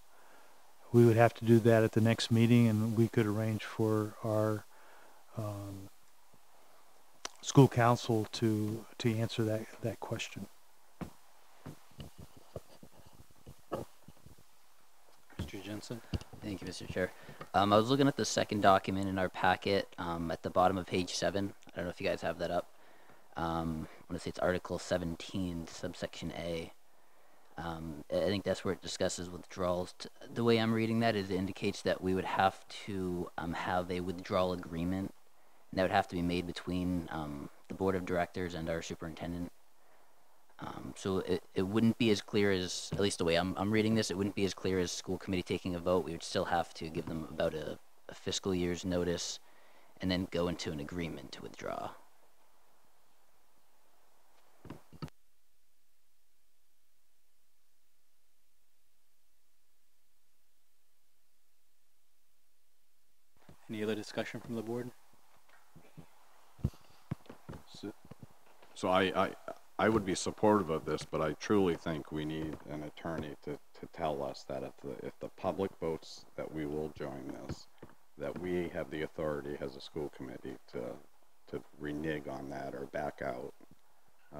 D: We would have to do that at the next meeting, and we could arrange for our school council to answer that question.
A: Mr. Jensen?
B: Thank you, Mr. Chair. I was looking at the second document in our packet at the bottom of page 7. I don't know if you guys have that up. I want to say it's Article 17, subsection A. I think that's where it discusses withdrawals. The way I'm reading that is it indicates that we would have to have a withdrawal agreement, and that would have to be made between the board of directors and our superintendent. So it wouldn't be as clear as, at least the way I'm reading this, it wouldn't be as clear as school committee taking a vote. We would still have to give them about a fiscal year's notice and then go into an agreement to withdraw.
A: Any other discussion from the board?
L: So I would be supportive of this, but I truly think we need an attorney to tell us that if the public votes that we will join this, that we have the authority as a school committee to renege on that or back out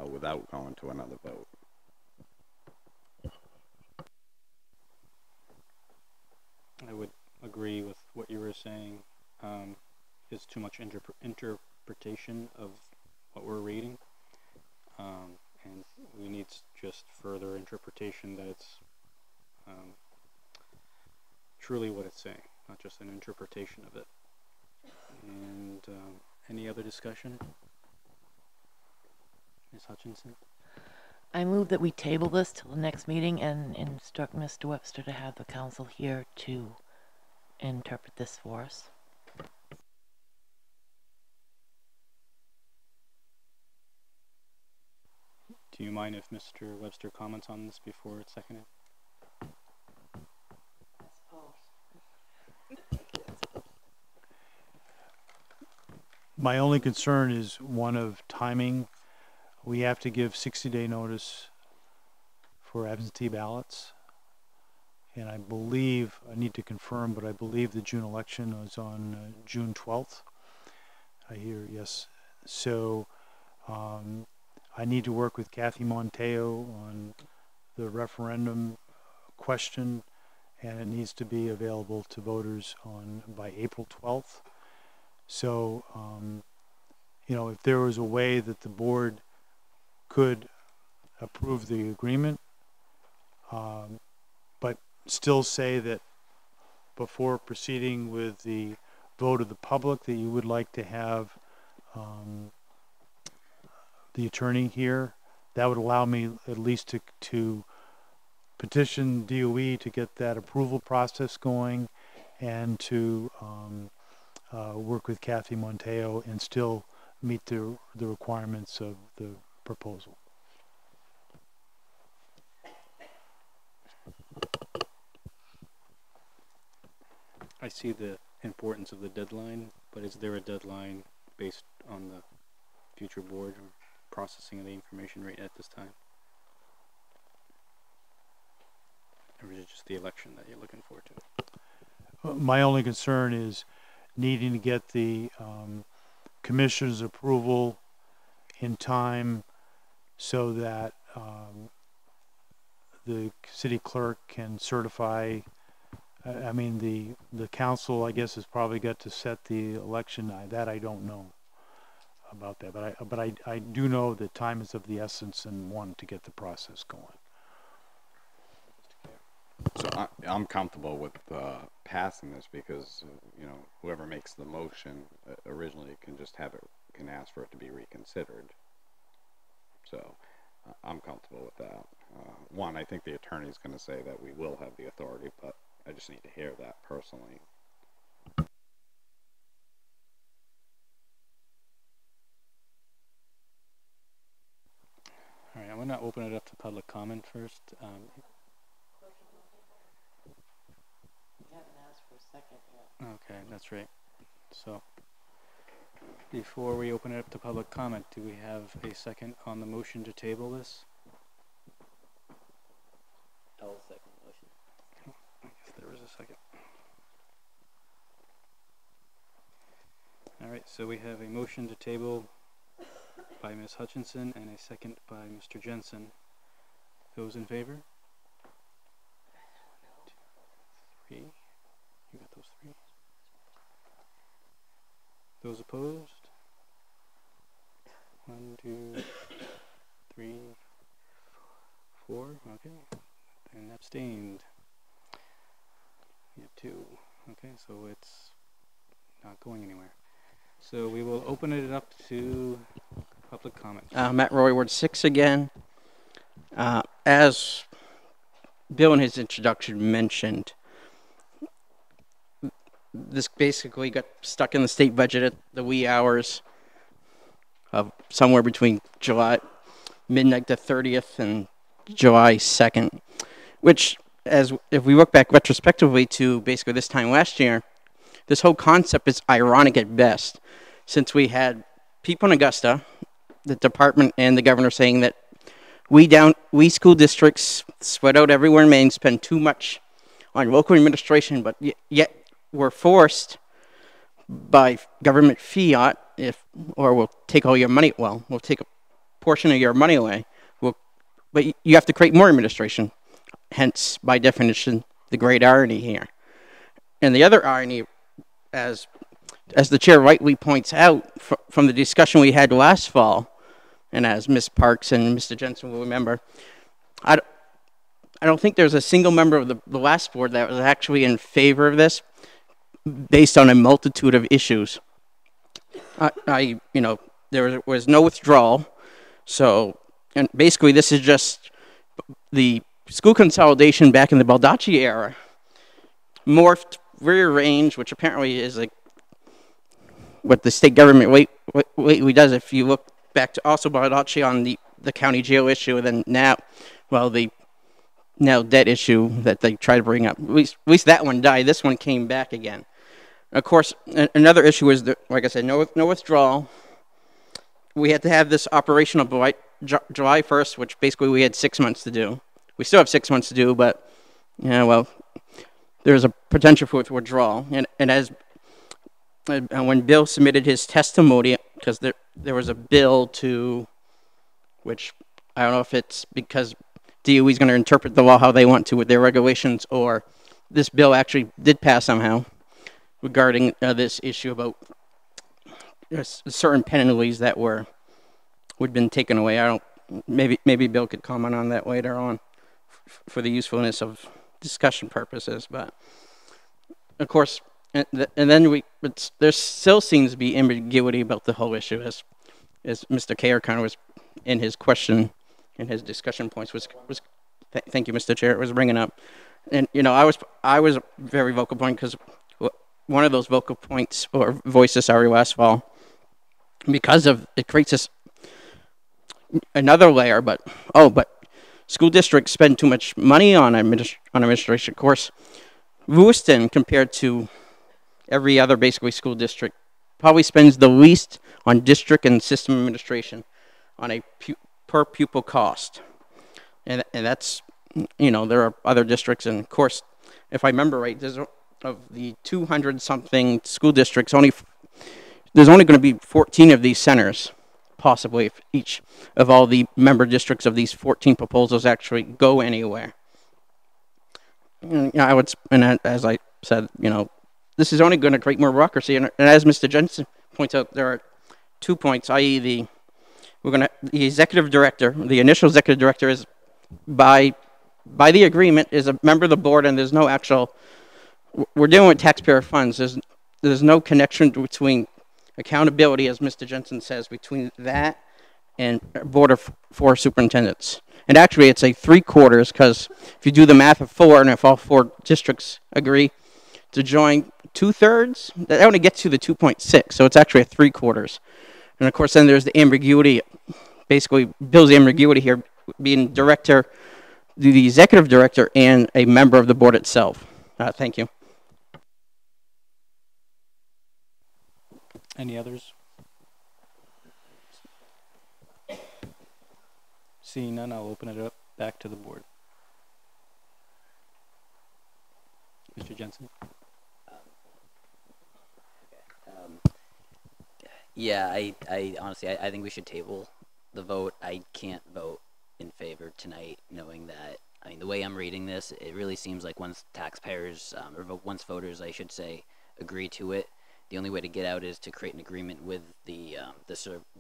L: without going to another vote.
A: I would agree with what you were saying. Is too much interpretation of what we're reading, and we need just further interpretation that it's truly what it's saying, not just an interpretation of it. And any other discussion? Ms. Hutchinson?
F: I move that we table this till the next meeting and instruct Mr. Webster to have the council here to interpret this for us.
A: Do you mind if Mr. Webster comments on this before it's seconded?
D: My only concern is one of timing. We have to give 60-day notice for absentee ballots. And I believe, I need to confirm, but I believe the June election was on June 12th. I hear, yes. So I need to work with Kathy Monteo on the referendum question, and it needs to be available to voters by April 12th. So, you know, if there was a way that the board could approve the agreement, but still say that before proceeding with the vote of the public that you would like to have the attorney here, that would allow me at least to petition DOE to get that approval process going and to work with Kathy Monteo and still meet the requirements of the proposal.
A: I see the importance of the deadline, but is there a deadline based on the future board or processing of the information right at this time? Or is it just the election that you're looking forward to?
D: My only concern is needing to get the commissioner's approval in time so that the city clerk can certify. I mean, the council, I guess, has probably got to set the election. That I don't know about that, but I do know that time is of the essence and want to get the process going.
L: So I'm comfortable with passing this because you know, whoever makes the motion originally can just can ask for it to be reconsidered. So I'm comfortable with that. One, I think the attorney is going to say that we will have the authority, but I just need to hear that personally.
A: All right, I'm going to open it up to public comment first.
F: You haven't asked for a second yet.
A: Okay, that's right. So, before we open it up to public comment, do we have a second on the motion to table this?
B: I'll second the motion.
A: I guess there was a second. All right, so we have a motion to table by Ms. Hutchinson and a second by Mr. Jensen. Those in favor? 1, 2, 3. You got those 3. Those opposed? 1, 2, 3, 4. Okay. And abstained. You have 2. Okay, so it's not going anywhere. So we will open it up to public comment.
Q: Matt Roy, Ward 6 again. As Bill in his introduction mentioned, this basically got stuck in the state budget at the wee hours of somewhere between July midnight to 30th and July 2nd, which, as if we look back retrospectively to basically this time last year, this whole concept is ironic at best, since we had people in Augusta, the department and the governor saying that we school districts spread out everywhere in Maine spend too much on local administration, but yet we're forced by government fiat, we'll take all your money, we'll take a portion of your money away, but you have to create more administration. Hence, by definition, the great irony here. And the other irony, as the chair rightly points out, from the discussion we had last fall, and as Ms. Parks and Mr. Jensen will remember, I don't think there's a single member of the last board that was actually in favor of this, based on a multitude of issues. There was no withdrawal, and basically this is just the school consolidation back in the Baldacci era, morphed, rearranged, which apparently is like what the state government lately does. If you look back to also Baldacci on the county jail issue, and then the debt issue that they try to bring up. At least that one died. This one came back again. Of course, another issue is that, like I said, no withdrawal. We had to have this operational by July 1st, which basically we had 6 months to do. We still have 6 months to do, but there's a potential for withdrawal. And as when Bill submitted his testimony, because there was a bill which I don't know if it's because DOE is going to interpret the law how they want to with their regulations, or this bill actually did pass somehow regarding this issue about certain penalties that would been taken away. Maybe Bill could comment on that later on for the usefulness of discussion purposes. But of course, and then there still seems to be ambiguity about the whole issue, as Mr. Kayer kind of was in his question, in his discussion points thank you, Mr. Chair, it was bringing up. And I was a very vocal point, because one of those vocal points or voices last fall, because of it creates another layer. But school districts spend too much money on administration. Of course, Lewiston, compared to every other basically school district, probably spends the least on district and system administration on a per pupil cost. And that's, there are other districts, and of course, if I remember right, of the 200-something school districts, there's only going to be 14 of these centers, possibly, if each of all the member districts of these 14 proposals actually go anywhere. And as I said, this is only going to create more bureaucracy. And as Mr. Jensen points out, there are 2 points, i.e. the executive director, the initial executive director is by the agreement is a member of the board, and there's no actual. We're dealing with taxpayer funds. There's no connection between accountability, as Mr. Jensen says, between that and board of 4 superintendents. And actually, it's a 3/4, because if you do the math of 4, and if all 4 districts agree to join 2/3, that only gets you the 2.6. So it's actually a 3/4. And of course, then there's the ambiguity. Basically, Bill's ambiguity here being director, the executive director, and a member of the board itself. Thank you.
A: Any others? Seeing none, I'll open it up back to the board. Mr. Jensen?
B: Yeah, I honestly, I think we should table the vote. I can't vote in favor tonight, knowing that, the way I'm reading this, it really seems like once taxpayers, or once voters, I should say, agree to it, the only way to get out is to create an agreement with the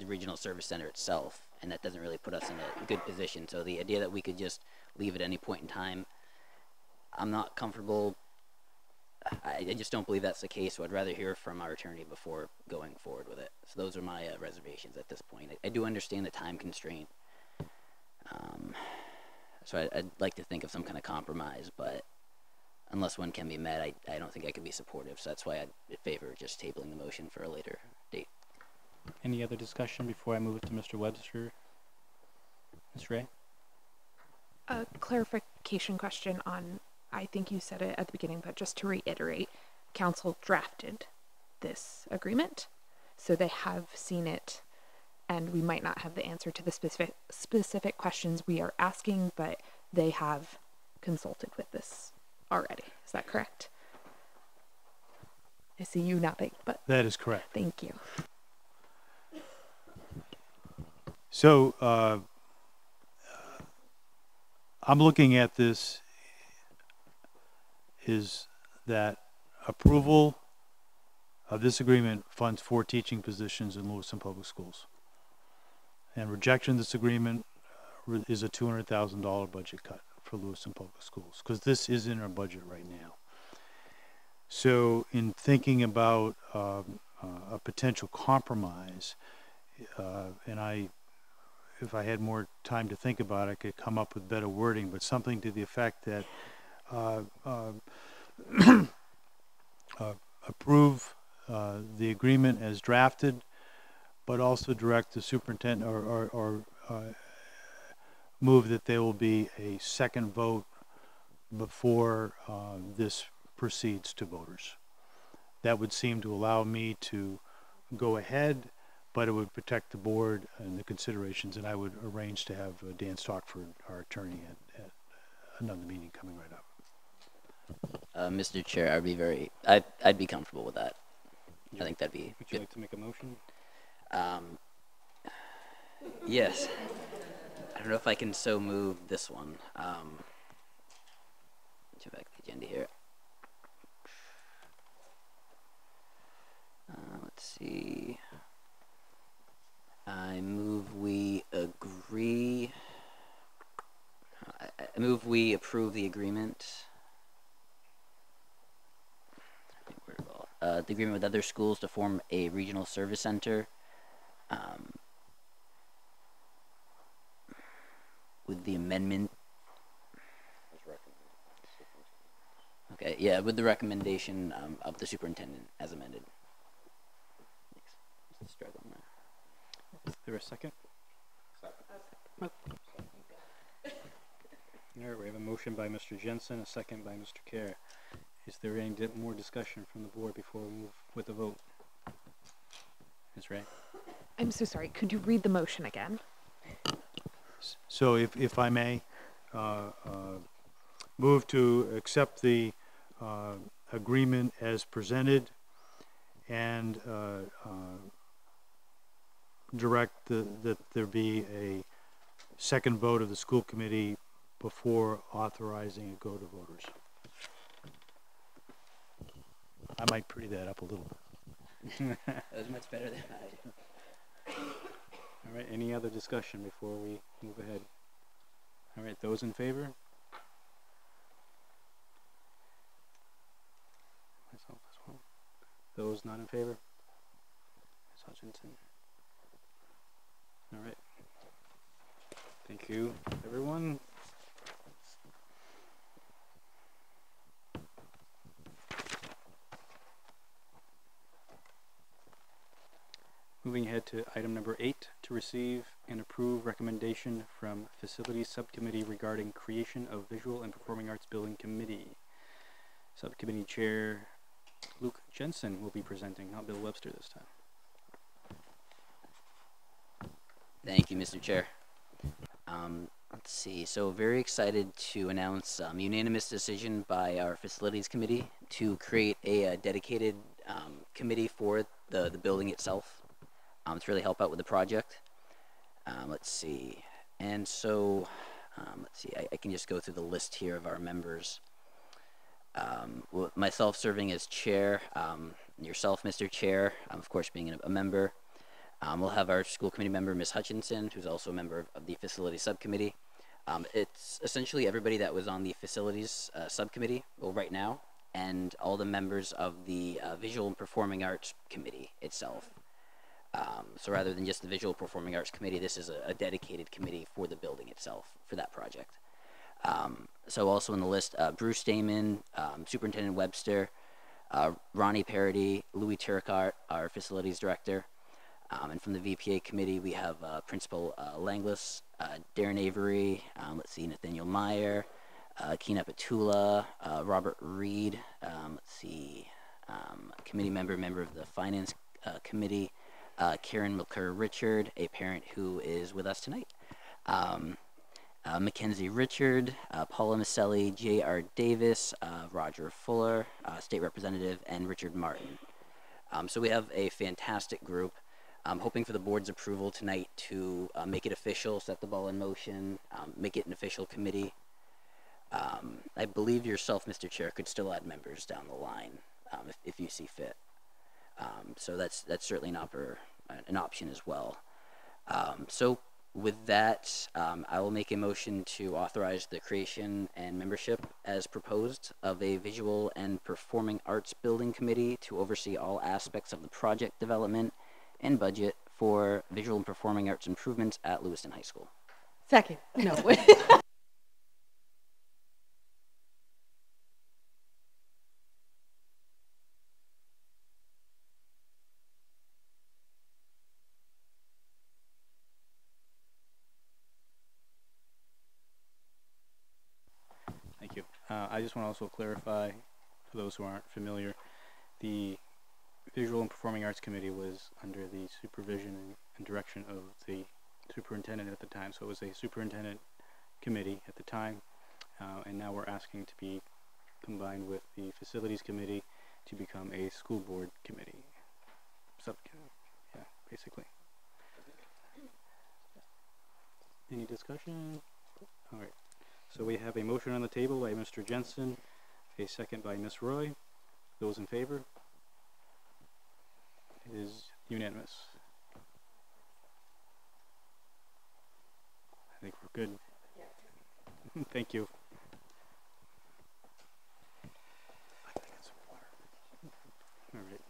B: regional service center itself, and that doesn't really put us in a good position. So the idea that we could just leave at any point in time, I'm not comfortable. I just don't believe that's the case, so I'd rather hear from our attorney before going forward with it. So those are my reservations at this point. I do understand the time constraint. So I'd like to think of some kind of compromise, but unless one can be met, I don't think I could be supportive. So that's why I'd favor just tabling the motion for a later date.
A: Any other discussion before I move it to Mr. Webster? Ms. Ray?
O: A clarification question on, I think you said it at the beginning, but just to reiterate, council drafted this agreement, so they have seen it, and we might not have the answer to the specific questions we are asking, but they have consulted with this already. Is that correct? I see you nodding, but
D: That is correct.
O: thank you.
D: So I'm looking at this is that approval of this agreement funds 4 teaching positions in Lewiston Public Schools. And rejection of this agreement is a $200,000 budget cut for Lewiston Public Schools, because this is in our budget right now. So in thinking about a potential compromise, and if I had more time to think about it, I could come up with better wording, but something to the effect that approve the agreement as drafted, but also direct the superintendent or move that there will be a second vote before this proceeds to voters. That would seem to allow me to go ahead, but it would protect the board and the considerations, and I would arrange to have Dan Stockford, our attorney, at another meeting coming right up.
B: Mr. Chair, I'd be comfortable with that. I think that'd be
A: Would you like to make a motion?
B: Yes. I don't know if I can so move this one. Check back the agenda here. Let's see. I move we agree. I move we approve the agreement. The agreement with other schools to form a regional service center. With the amendment. Okay, yeah, with the recommendation of the superintendent as amended. Struggling there.
A: Is there a second? All right, we have a motion by Mr. Jensen, a second by Mr. Kerr. Is there any more discussion from the board before we move with the vote? Ms. Ray?
O: I'm so sorry. Could you read the motion again?
D: So if I may, move to accept the agreement as presented and direct that there be a second vote of the school committee before authorizing a go to voters. I might pretty that up a little bit.
B: That was much better than I did.
A: All right, any other discussion before we move ahead? All right, those in favor? Myself as well. Those not in favor? Ms. Hutchinson. All right. Thank you, everyone. Moving ahead to item number 8, to receive and approve recommendation from Facilities Subcommittee regarding creation of Visual and Performing Arts Building Committee. Subcommittee Chair Luke Jensen will be presenting, not Bill Webster this time.
B: Thank you, Mr. Chair. Let's see. So very excited to announce unanimous decision by our Facilities Committee to create a dedicated committee for the building itself. To really help out with the project. Let's see. And so, let's see, I can just go through the list here of our members. With myself serving as chair, yourself, Mr. Chair, of course, being a member. We'll have our school committee member, Ms. Hutchinson, who's also a member of the facility subcommittee. It's essentially everybody that was on the facilities subcommittee, well, right now, and all the members of the Visual and Performing Arts Committee itself. So rather than just the Visual Performing Arts Committee, this is a dedicated committee for the building itself, for that project. So also in the list, Bruce Damon, Superintendent Webster, Ronnie Parody, Louis Turcart, our facilities director. And from the VPA committee, we have Principal Langlis, Darren Avery, let's see, Nathaniel Meyer, Keena Petula, Robert Reed, let's see, committee member of the Finance Committee, Karen McClure-Richard, a parent who is with us tonight, Mackenzie Richard, Paula Maselli, J.R. Davis, Roger Fuller, State Representative, and Richard Martin. So we have a fantastic group. I'm hoping for the board's approval tonight to make it official, set the ball in motion, make it an official committee. I believe yourself, Mr. Chair, could still add members down the line if you see fit. So that's certainly an option as well. So with that, I will make a motion to authorize the creation and membership as proposed of a Visual and Performing Arts Building Committee to oversee all aspects of the project development and budget for visual and performing arts improvements at Lewiston High School.
R: Second. No.
A: Thank you. I just want to also clarify, for those who aren't familiar, the Visual and Performing Arts Committee was under the supervision and direction of the superintendent at the time. So it was a superintendent committee at the time, and now we're asking to be combined with the facilities committee to become a school board committee. Subcommittee, yeah, basically. Any discussion? All right. So we have a motion on the table by Mr. Jensen, a second by Ms. Roy. Those in favor? It is unanimous. I think we're good. Thank you. All right.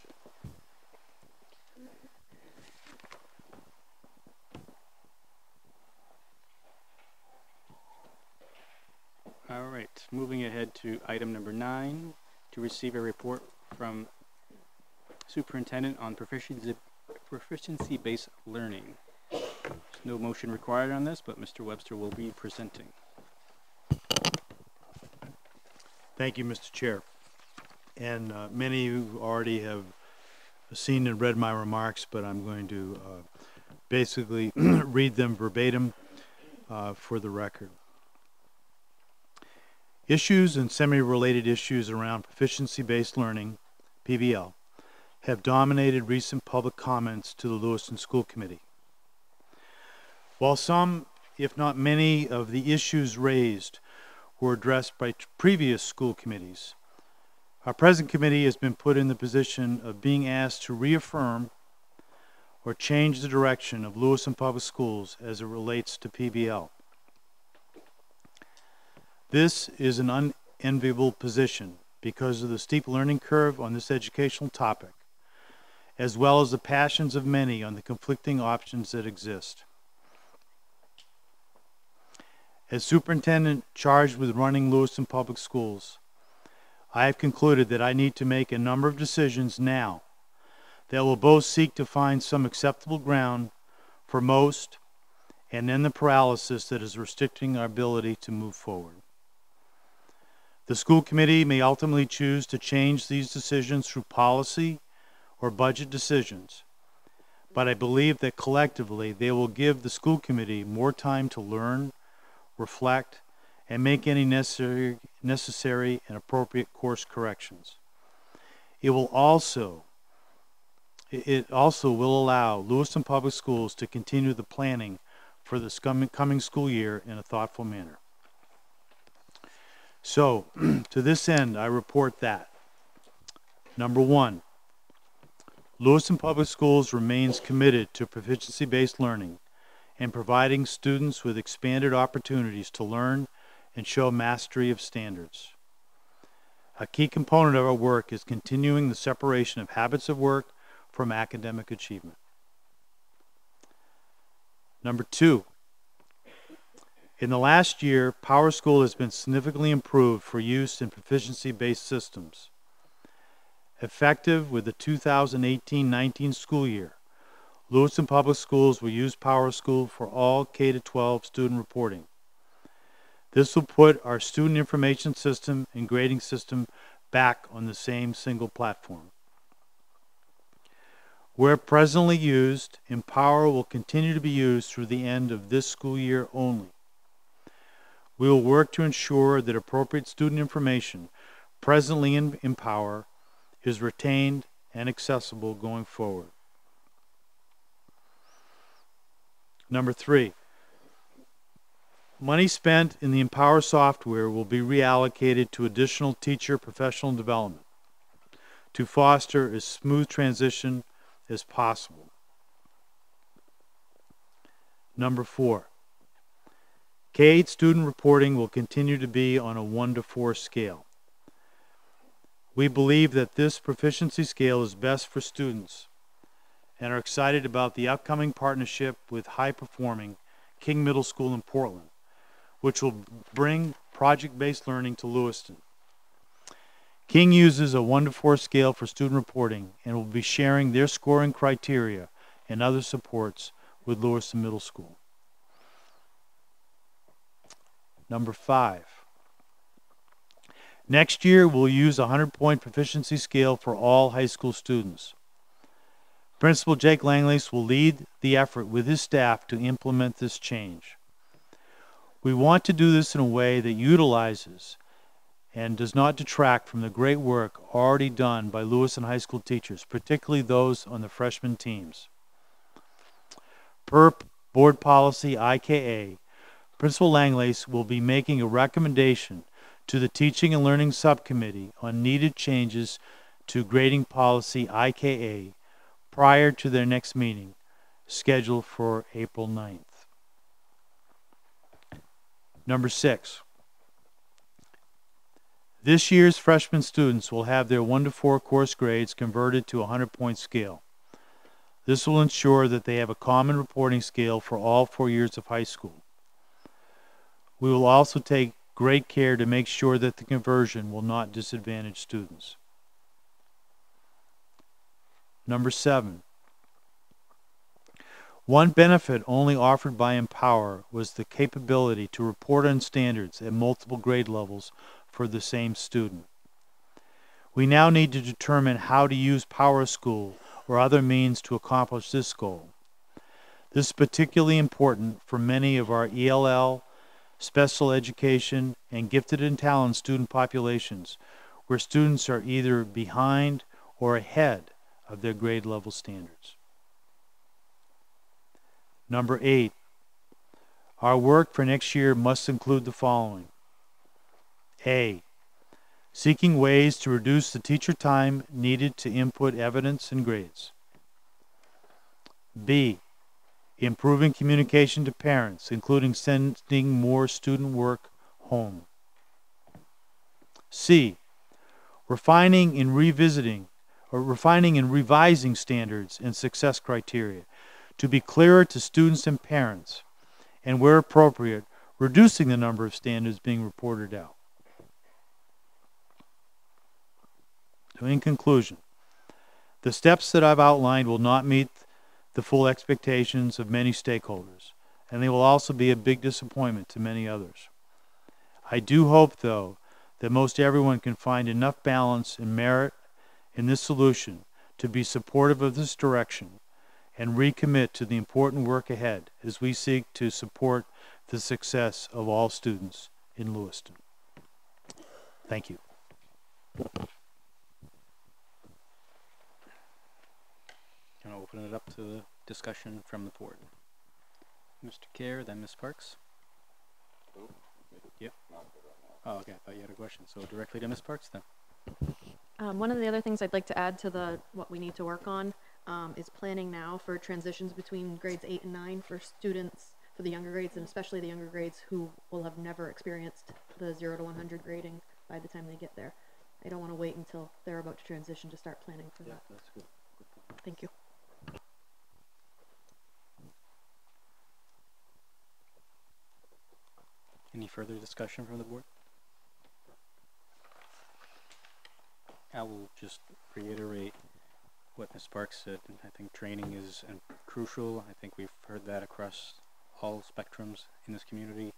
A: All right, moving ahead to item number 9, to receive a report from Superintendent on proficiency-based learning. There's no motion required on this, but Mr. Webster will be presenting.
D: Thank you, Mr. Chair. And many of you already have seen and read my remarks, but I'm going to basically read them verbatim for the record. Issues and semi-related issues around proficiency-based learning, PBL, have dominated recent public comments to the Lewiston School Committee. While some, if not many, of the issues raised were addressed by previous school committees, our present committee has been put in the position of being asked to reaffirm or change the direction of Lewiston Public Schools as it relates to PBL. This is an unenviable position because of the steep learning curve on this educational topic, as well as the passions of many on the conflicting options that exist. As superintendent charged with running Lewiston Public Schools, I have concluded that I need to make a number of decisions now that will both seek to find some acceptable ground for most and end the paralysis that is restricting our ability to move forward. The school committee may ultimately choose to change these decisions through policy or budget decisions, but I believe that collectively they will give the school committee more time to learn, reflect, and make any necessary and appropriate course corrections. It also will allow Lewiston Public Schools to continue the planning for this coming school year in a thoughtful manner. So, to this end, I report that, number 1, Lewiston Public Schools remains committed to proficiency-based learning and providing students with expanded opportunities to learn and show mastery of standards. A key component of our work is continuing the separation of habits of work from academic achievement. Number 2, in the last year, PowerSchool has been significantly improved for use in proficiency-based systems. Effective with the 2018-19 school year, Lewiston Public Schools will use PowerSchool for all K-12 student reporting. This will put our student information system and grading system back on the same single platform. Where presently used, Empower will continue to be used through the end of this school year only. We will work to ensure that appropriate student information presently in Empower is retained and accessible going forward. Number 3, money spent in the Empower software will be reallocated to additional teacher professional development to foster as smooth transition as possible. Number 4, K-8 student reporting will continue to be on a 1-to-4 scale. We believe that this proficiency scale is best for students and are excited about the upcoming partnership with high-performing King Middle School in Portland, which will bring project-based learning to Lewiston. King uses a 1-to-4 scale for student reporting and will be sharing their scoring criteria and other supports with Lewiston Middle School. Number 5, next year we'll use a 100-point proficiency scale for all high school students. Principal Jake Langlace will lead the effort with his staff to implement this change. We want to do this in a way that utilizes and does not detract from the great work already done by Lewiston High School teachers, particularly those on the freshman teams. Per board policy IKA, Principal Langlace will be making a recommendation to the Teaching and Learning Subcommittee on needed changes to grading policy IKA prior to their next meeting, scheduled for April 9th. Number 6, this year's freshman students will have their 1-to-4 course grades converted to a 100-point scale. This will ensure that they have a common reporting scale for all 4 years of high school. We will also take great care to make sure that the conversion will not disadvantage students. Number 7, one benefit only offered by Empower was the capability to report on standards at multiple grade levels for the same student. We now need to determine how to use PowerSchool or other means to accomplish this goal. This is particularly important for many of our ELL, special education, and gifted and talented student populations, where students are either behind or ahead of their grade level standards. Number 8, our work for next year must include the following. A, seeking ways to reduce the teacher time needed to input evidence and grades. B, improving communication to parents, including sending more student work home. C, refining and revising standards and success criteria to be clearer to students and parents, and where appropriate, reducing the number of standards being reported out. So in conclusion, the steps that I've outlined will not meet the full expectations of many stakeholders, and they will also be a big disappointment to many others. I do hope, though, that most everyone can find enough balance and merit in this solution to be supportive of this direction and recommit to the important work ahead as we seek to support the success of all students in Lewiston. Thank you.
A: Can I open it up to the discussion from the board? Mr. Kerr, then Ms. Parks. Yep. Oh, okay. I thought you had a question. So directly to Ms. Parks then.
M: One of the other things I'd like to add to what we need to work on, is planning now for transitions between grades 8 and 9 for students, for the younger grades, and especially the younger grades who will have never experienced the 0 to 100 grading by the time they get there. I don't want to wait until they're about to transition to start planning for that.
A: That's good.
M: Thank you.
A: Any further discussion from the board? I will just reiterate what Ms. Sparks said. I think training is crucial. I think we've heard that across all spectrums in this community.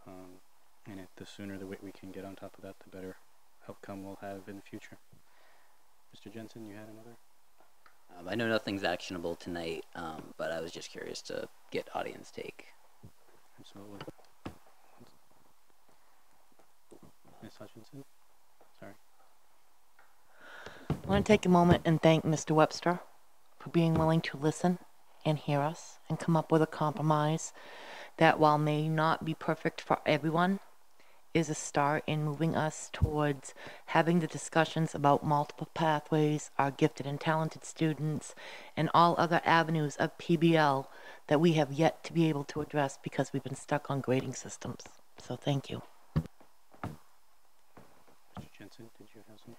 A: And the sooner we can get on top of that, the better outcome we'll have in the future. Mr. Jensen, you had another?
B: I know nothing's actionable tonight, but I was just curious to get audience take.
A: Absolutely. Ms. Hutchinson? Sorry.
F: I want to take a moment and thank Mr. Webster for being willing to listen and hear us and come up with a compromise that, while may not be perfect for everyone, is a start in moving us towards having the discussions about multiple pathways, our gifted and talented students, and all other avenues of PBL that we have yet to be able to address because we've been stuck on grading systems. So thank you.
A: Mr. Jensen, did you have some?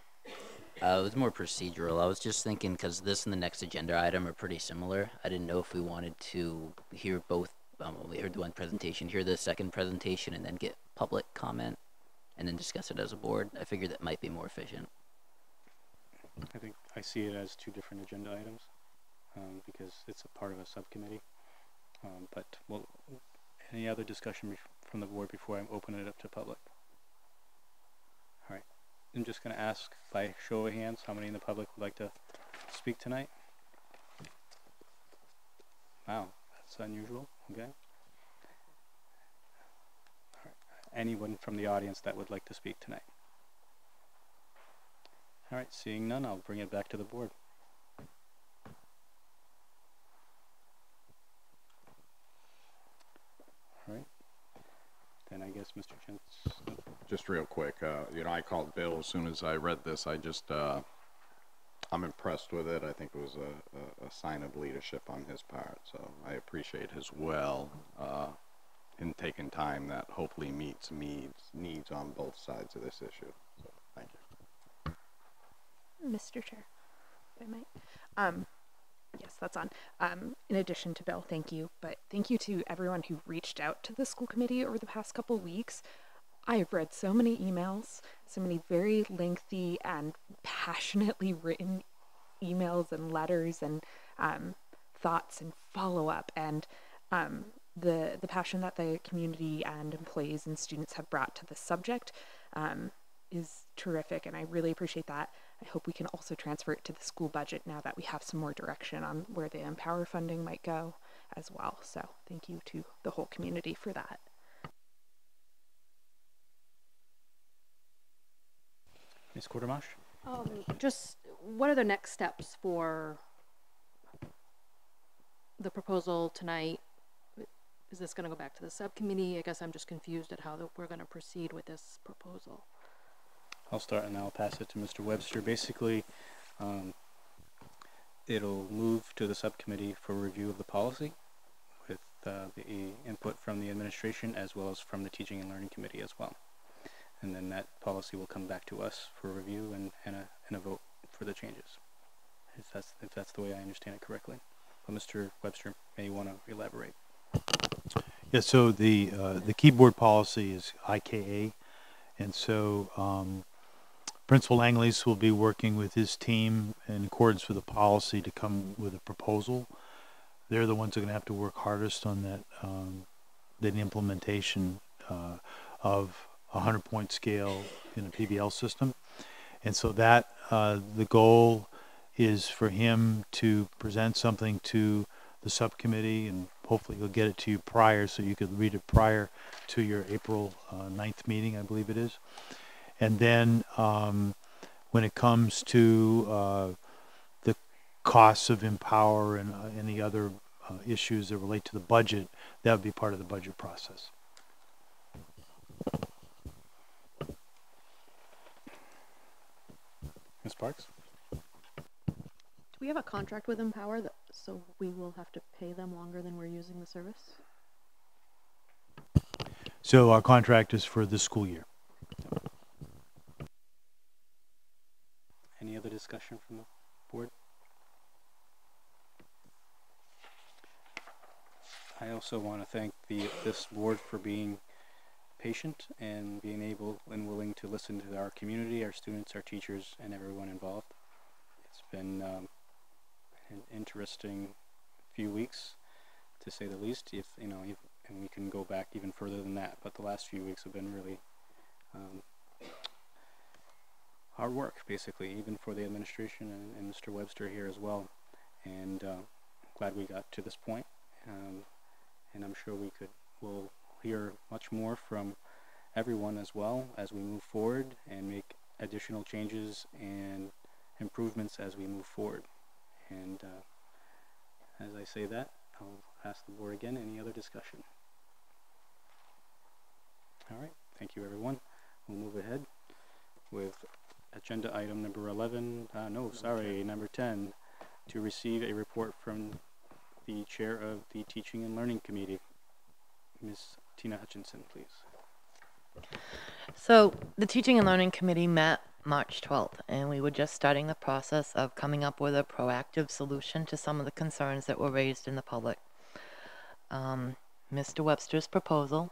B: It was more procedural. I was just thinking, because this and the next agenda item are pretty similar, I didn't know if we wanted to hear both. We heard the one presentation, hear the second presentation, and then get public comment, and then discuss it as a board. I figured that might be more efficient.
A: I think I see it as two different agenda items because it's a part of a subcommittee. But well, any other discussion from the board before I open it up to public? All right. I'm just going to ask by show of hands how many in the public would like to speak tonight. Wow, that's unusual. Okay. All right. Anyone from the audience that would like to speak tonight? All right, seeing none, I'll bring it back to the board. All right. Then I guess Mr. Jensen.
L: Just real quick, I called Bill as soon as I read this. I'm impressed with it. I think it was a sign of leadership on his part. So I appreciate his in taking time that hopefully meets needs on both sides of this issue. So thank you.
O: Mr. Chair, if I might. Yes, that's on. In addition to Bill, thank you. But thank you to everyone who reached out to the school committee over the past couple weeks. I have read so many emails, so many very lengthy and passionately written emails and letters and thoughts and follow-up, and the passion that the community and employees and students have brought to this subject is terrific, and I really appreciate that. I hope we can also transfer it to the school budget now that we have some more direction on where the Empower funding might go as well. So thank you to the whole community for that.
A: Ms. Quartermash?
C: Just what are the next steps for the proposal tonight? Is this going to go back to the subcommittee? I guess I'm just confused at how we're going to proceed with this proposal.
A: I'll start and I'll pass it to Mr. Webster. Basically, it'll move to the subcommittee for review of the policy with the input from the administration as well as from the Teaching and Learning Committee as well. And then that policy will come back to us for review and a vote for the changes, if that's the way I understand it correctly. But Mr. Webster may want to elaborate.
D: Yeah, so the keyboard policy is IKA, and so Principal Langley's will be working with his team in accordance with the policy to come with a proposal. They're the ones that are going to have to work hardest on that, the implementation of a 100-point scale in a PBL system. And so that the goal is for him to present something to the subcommittee, and hopefully he'll get it to you prior so you could read it prior to your April 9th meeting, I believe it is. And then when it comes to the costs of Empower and any other issues that relate to the budget, that would be part of the budget process.
A: Ms. Parks?
M: we have a contract with Empower, so we will have to pay them longer than we're using the service?
D: So our contract is for this school year.
A: Any other discussion from the board? I also want to thank this board for being patient and being able and willing to listen to our community, our students, our teachers, and everyone involved. It's been an interesting few weeks, to say the least. And we can go back even further than that, but the last few weeks have been really hard work, basically, even for the administration and Mr. Webster here as well. And glad we got to this point. And I'm sure we'll hear much more from everyone as well as we move forward and make additional changes and improvements as we move forward. And as I say that, I'll ask the board again, any other discussion? All right, thank you everyone. We'll move ahead with agenda item number 11, number 10, to receive a report from the chair of the Teaching and Learning Committee, Ms. Tina Hutchinson, please.
F: So the Teaching and Learning Committee met March 12th, and we were just starting the process of coming up with a proactive solution to some of the concerns that were raised in the public. Mr. Webster's proposal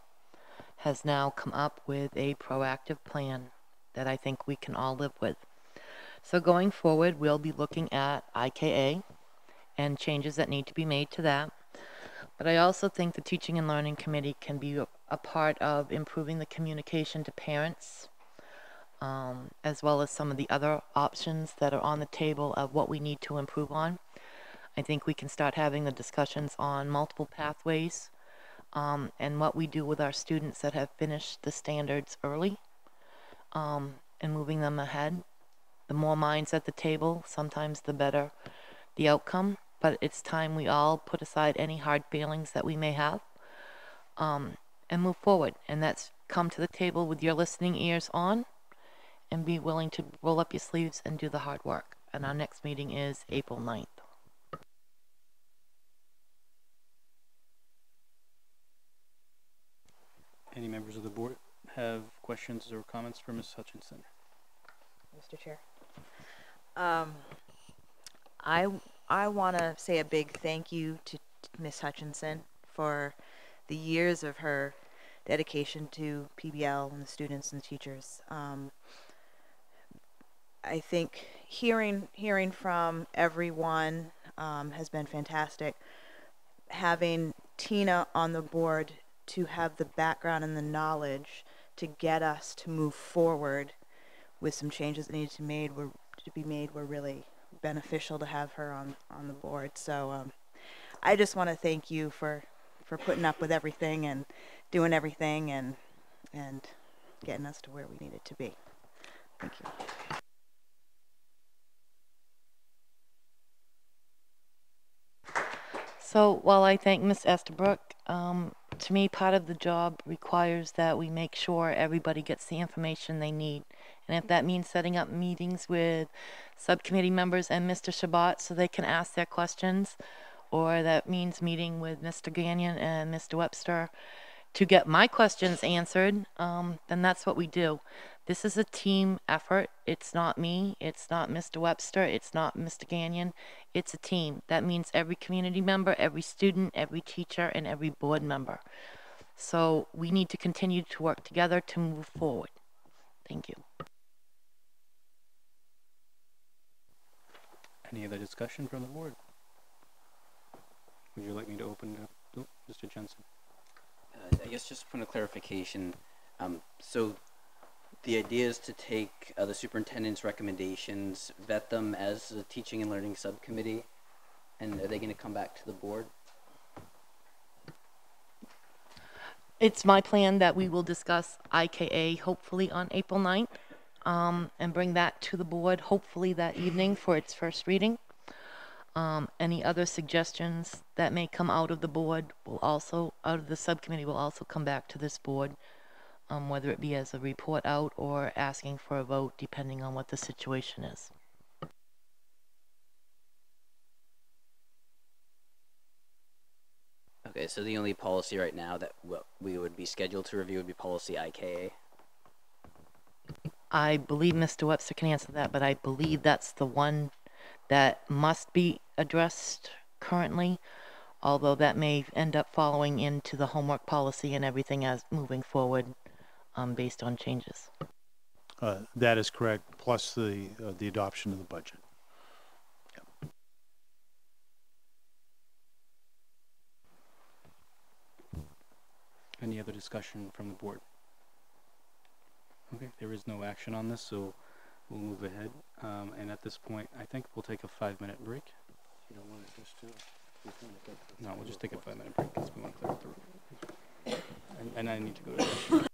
F: has now come up with a proactive plan that I think we can all live with. So going forward, we'll be looking at IKA and changes that need to be made to that. But I also think the Teaching and Learning Committee can be a part of improving the communication to parents, as well as some of the other options that are on the table of what we need to improve on. I think we can start having the discussions on multiple pathways, and what we do with our students that have finished the standards early, and moving them ahead. The more minds at the table, sometimes the better the outcome. But it's time we all put aside any hard feelings that we may have, and move forward. And that's come to the table with your listening ears on and be willing to roll up your sleeves and do the hard work. And our next meeting is April 9th.
A: Any members of the board have questions or comments for Ms. Hutchinson?
N: Mr. Chair. I want to say a big thank you to Ms. Hutchinson for the years of her dedication to PBL and the students and the teachers. I think hearing from everyone has been fantastic. Having Tina on the board to have the background and the knowledge to get us to move forward with some changes that needed to be made were really beneficial to have her on the board. So I just want to thank you for putting up with everything and doing everything and getting us to where we needed to be. Thank you.
F: So while I thank Ms. Estabrook, to me, part of the job requires that we make sure everybody gets the information they need. And if that means setting up meetings with subcommittee members and Mr. Shabbat so they can ask their questions, or that means meeting with Mr. Gagnon and Mr. Webster to get my questions answered, then that's what we do. This is a team effort. It's not me. It's not Mr. Webster. It's not Mr. Gagnon. It's a team. That means every community member, every student, every teacher, and every board member. So we need to continue to work together to move forward. Thank you.
A: Any other discussion from the board? Would you like me to open to Mr. Jensen?
B: I guess just a point of clarification. So the idea is to take the superintendent's recommendations, vet them as a teaching and learning subcommittee, and are they going to come back to the board?
F: It's my plan that we will discuss IKA hopefully on April 9th, and bring that to the board hopefully that evening for its first reading. Any other suggestions that may come out of the board will also, out of the subcommittee, will also come back to this board, whether it be as a report out or asking for a vote, depending on what the situation is.
B: Okay, so the only policy right now that we would be scheduled to review would be policy IKA.
F: I believe Mr. Webster can answer that, but I believe that's the one that must be addressed currently, although that may end up following into the homework policy and everything as moving forward based on changes.
D: That is correct, plus the adoption of the budget.
A: Any other discussion from the board? Okay, there is no action on this, so we'll move ahead. And at this point, I think we'll take a 5-minute break.
D: You don't want to just do
A: No, we'll just take a 5-minute break because we want to clear up the room. And I need to go to the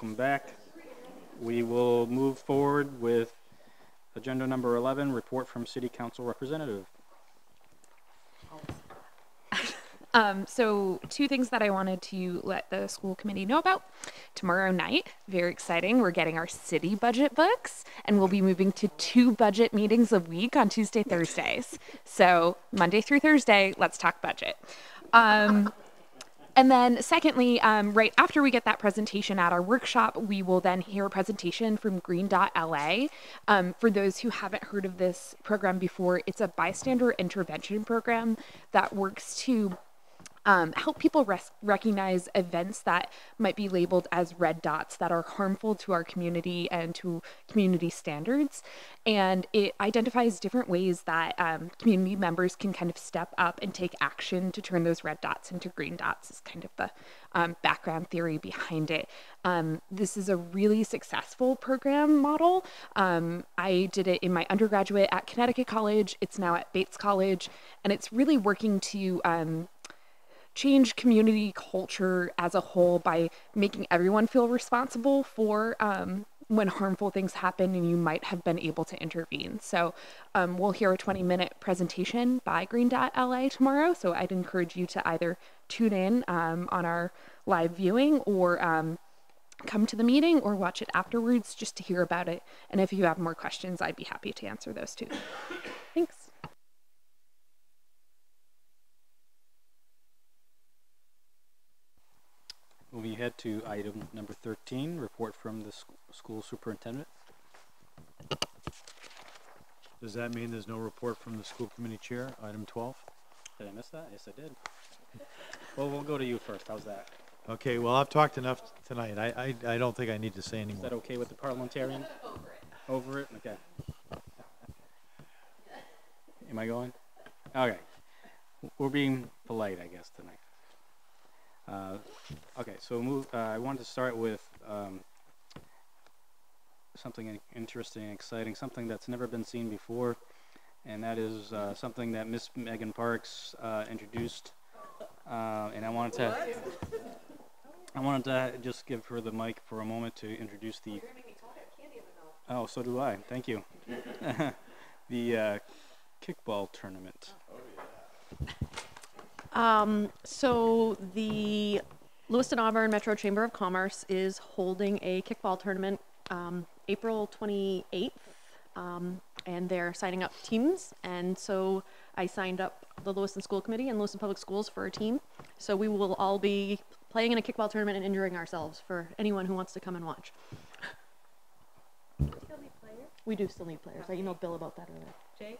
A: welcome back. We will move forward with agenda number 11, report from City Council representative.
O: So two things that I wanted to let the school committee know about. Tomorrow night, very exciting, we're getting our city budget books, and we'll be moving to 2 budget meetings a week on Tuesday, Thursdays. So Monday through Thursday, let's talk budget. And then secondly, right after we get that presentation at our workshop, we will then hear a presentation from Green Dot LA. For those who haven't heard of this program before, it's a bystander intervention program that works to help people recognize events that might be labeled as red dots that are harmful to our community and to community standards. And it identifies different ways that community members can kind of step up and take action to turn those red dots into green dots, is kind of the background theory behind it. This is a really successful program model. I did it in my undergraduate at Connecticut College. It's now at Bates College, and it's really working to change community culture as a whole by making everyone feel responsible for when harmful things happen and you might have been able to intervene. So we'll hear a 20-minute presentation by Green Dot LA tomorrow. So I'd encourage you to either tune in on our live viewing or come to the meeting or watch it afterwards just to hear about it. And if you have more questions, I'd be happy to answer those too. Thanks.
A: Moving ahead to item number 13, report from the school superintendent.
D: Does that mean there's no report from the school committee chair, item 12?
A: Did I miss that? Yes, I did. Well, we'll go to you first. How's that?
D: Okay, well, I've talked enough tonight. I don't think I need to say
A: Is
D: anymore.
A: that okay with the parliamentarian? Over it? Okay. Am I going? Okay. We're being polite, I guess, tonight. Okay, so I wanted to start with something interesting and exciting, something that's never been seen before, and that is something that Miss Megan Parks introduced, and I wanted to just give her the mic for a moment to introduce the. Oh, so do I. Thank you. The kickball tournament.
M: So the Lewiston Auburn Metro Chamber of Commerce is holding a kickball tournament April 28th, and they're signing up teams. And so I signed up the Lewiston School Committee and Lewiston Public Schools for a team. So we will all be playing in a kickball tournament and injuring ourselves for anyone who wants to come and watch. We do still need players. I emailed Bill about that earlier.
O: Jay?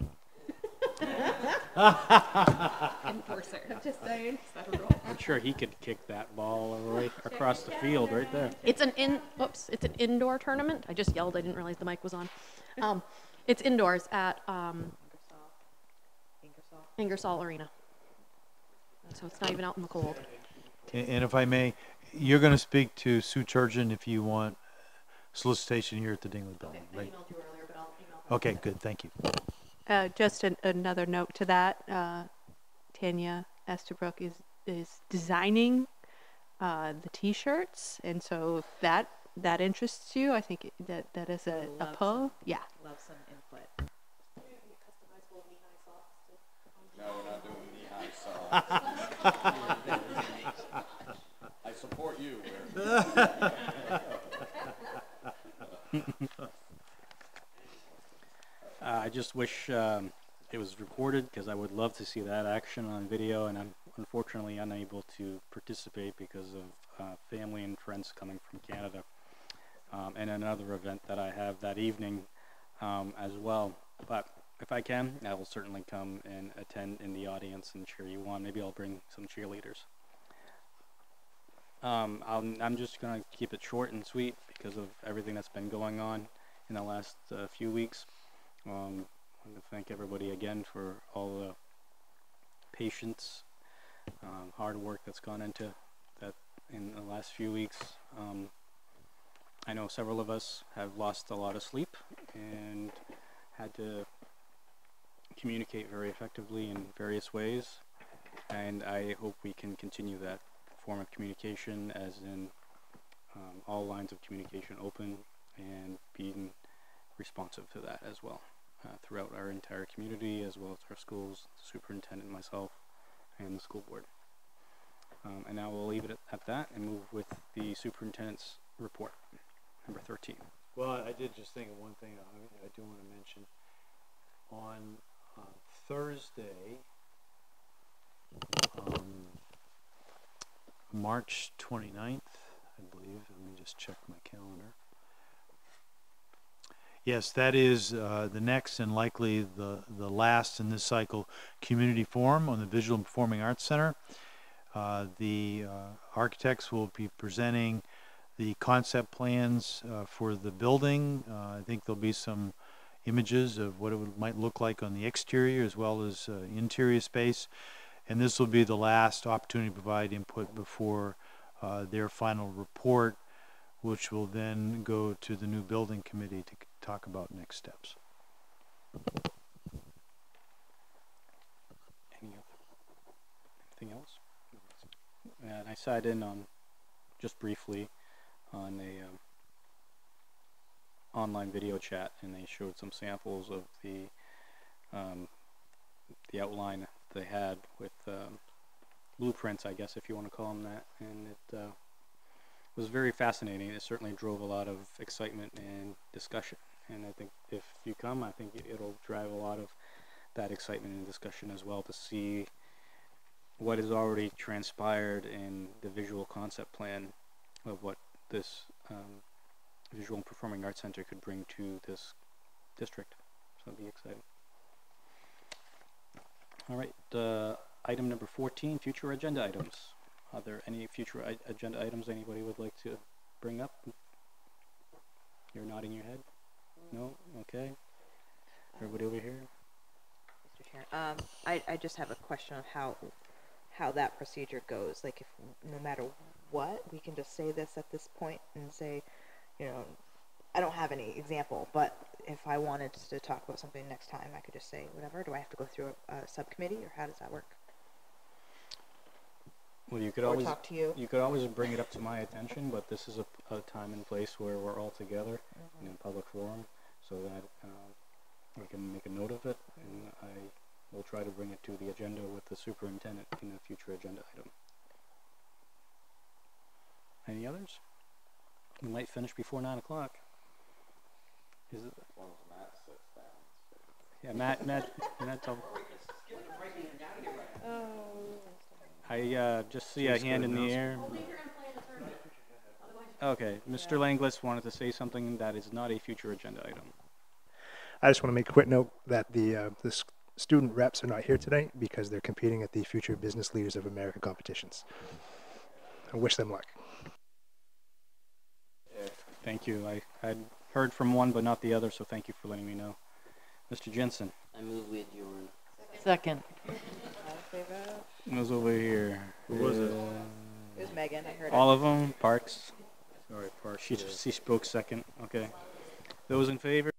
O: Enforcer. I'm just saying.
A: I'm sure he could kick that ball right across the field right there.
M: It's an indoor tournament. I just yelled. I didn't realize the mic was on. It's indoors at Ingersoll Arena. So it's not even out in the cold.
D: And if I may, you're going to speak to Sue Turgeon if you want solicitation here at the Dingley Building, right?
M: I emailed you earlier, but I'll email her.
D: Okay, good. Thank you.
R: Just another note to that, Tanya Estabrook is designing the T-shirts, and so if that interests you, I think that is a pull. Yeah.
N: Love some input.
L: No, we're not doing knee-high socks. I support you.
A: I just wish it was recorded because I would love to see that action on video, and I'm unfortunately unable to participate because of family and friends coming from Canada, and another event that I have that evening as well. But if I can, I will certainly come and attend in the audience and cheer you on. Maybe I'll bring some cheerleaders. I'm just going to keep it short and sweet because of everything that's been going on in the last few weeks. I want to thank everybody again for all the patience, hard work that's gone into that in the last few weeks. I know several of us have lost a lot of sleep and had to communicate very effectively in various ways, and I hope we can continue that form of communication as in all lines of communication open and being responsive to that as well throughout our entire community, as well as our schools, the superintendent, myself, and the school board. And now we'll leave it at that and move with the superintendent's report, number 13.
D: Well, I did just think of one thing I do want to mention. On Thursday, March 29th, I believe. Let me just check my calendar. Yes, that is the next and likely the last in this cycle community forum on the Visual and Performing Arts Center. The architects will be presenting the concept plans for the building. I think there'll be some images of what it might look like on the exterior as well as interior space. And this will be the last opportunity to provide input before their final report, which will then go to the new building committee to talk about next steps.
A: Anything else? And I sat in on, just briefly, on a online video chat, and they showed some samples of the outline they had with blueprints, I guess, if you want to call them that, and it was very fascinating. It certainly drove a lot of excitement and discussion, and I think if you come, I think it'll drive a lot of that excitement and discussion as well, to see what has already transpired in the visual concept plan of what this Visual and Performing Arts Center could bring to this district. So it'll be exciting. All right, item number 14, future agenda items. Are there any future agenda items anybody would like to bring up? You're nodding your head? No? Okay. Everybody over here?
N: Mr. Chair, I just have a question of how that procedure goes. Like, if no matter what, we can just say this at this point and say, you know, I don't have any example, but if I wanted to talk about something next time, I could just say whatever. Do I have to go through a subcommittee, or how does that work?
A: Well, you could always talk to you. You could always bring it up to my attention, but this is a time and place where we're all together in a public forum, so that we can make a note of it, and I will try to bring it to the agenda with the superintendent in a future agenda item. Any others? We might finish before 9 o'clock. Is it? Yeah, Matt. I just see a hand in the air. Okay, Mr. Langlis wanted to say something that is not a future agenda item.
S: I just want to make a quick note that the student reps are not here today because they're competing at the Future Business Leaders of America competitions. I wish them luck.
A: Thank you. I had heard from one but not the other, so thank you for letting me know. Mr. Jensen.
B: I move we adjourn.
F: Second.
A: It was over here.
D: Who was it?
N: It was Megan. I heard
A: all of them. Parks. Sorry, Parks. She spoke second. Okay. Those in favor?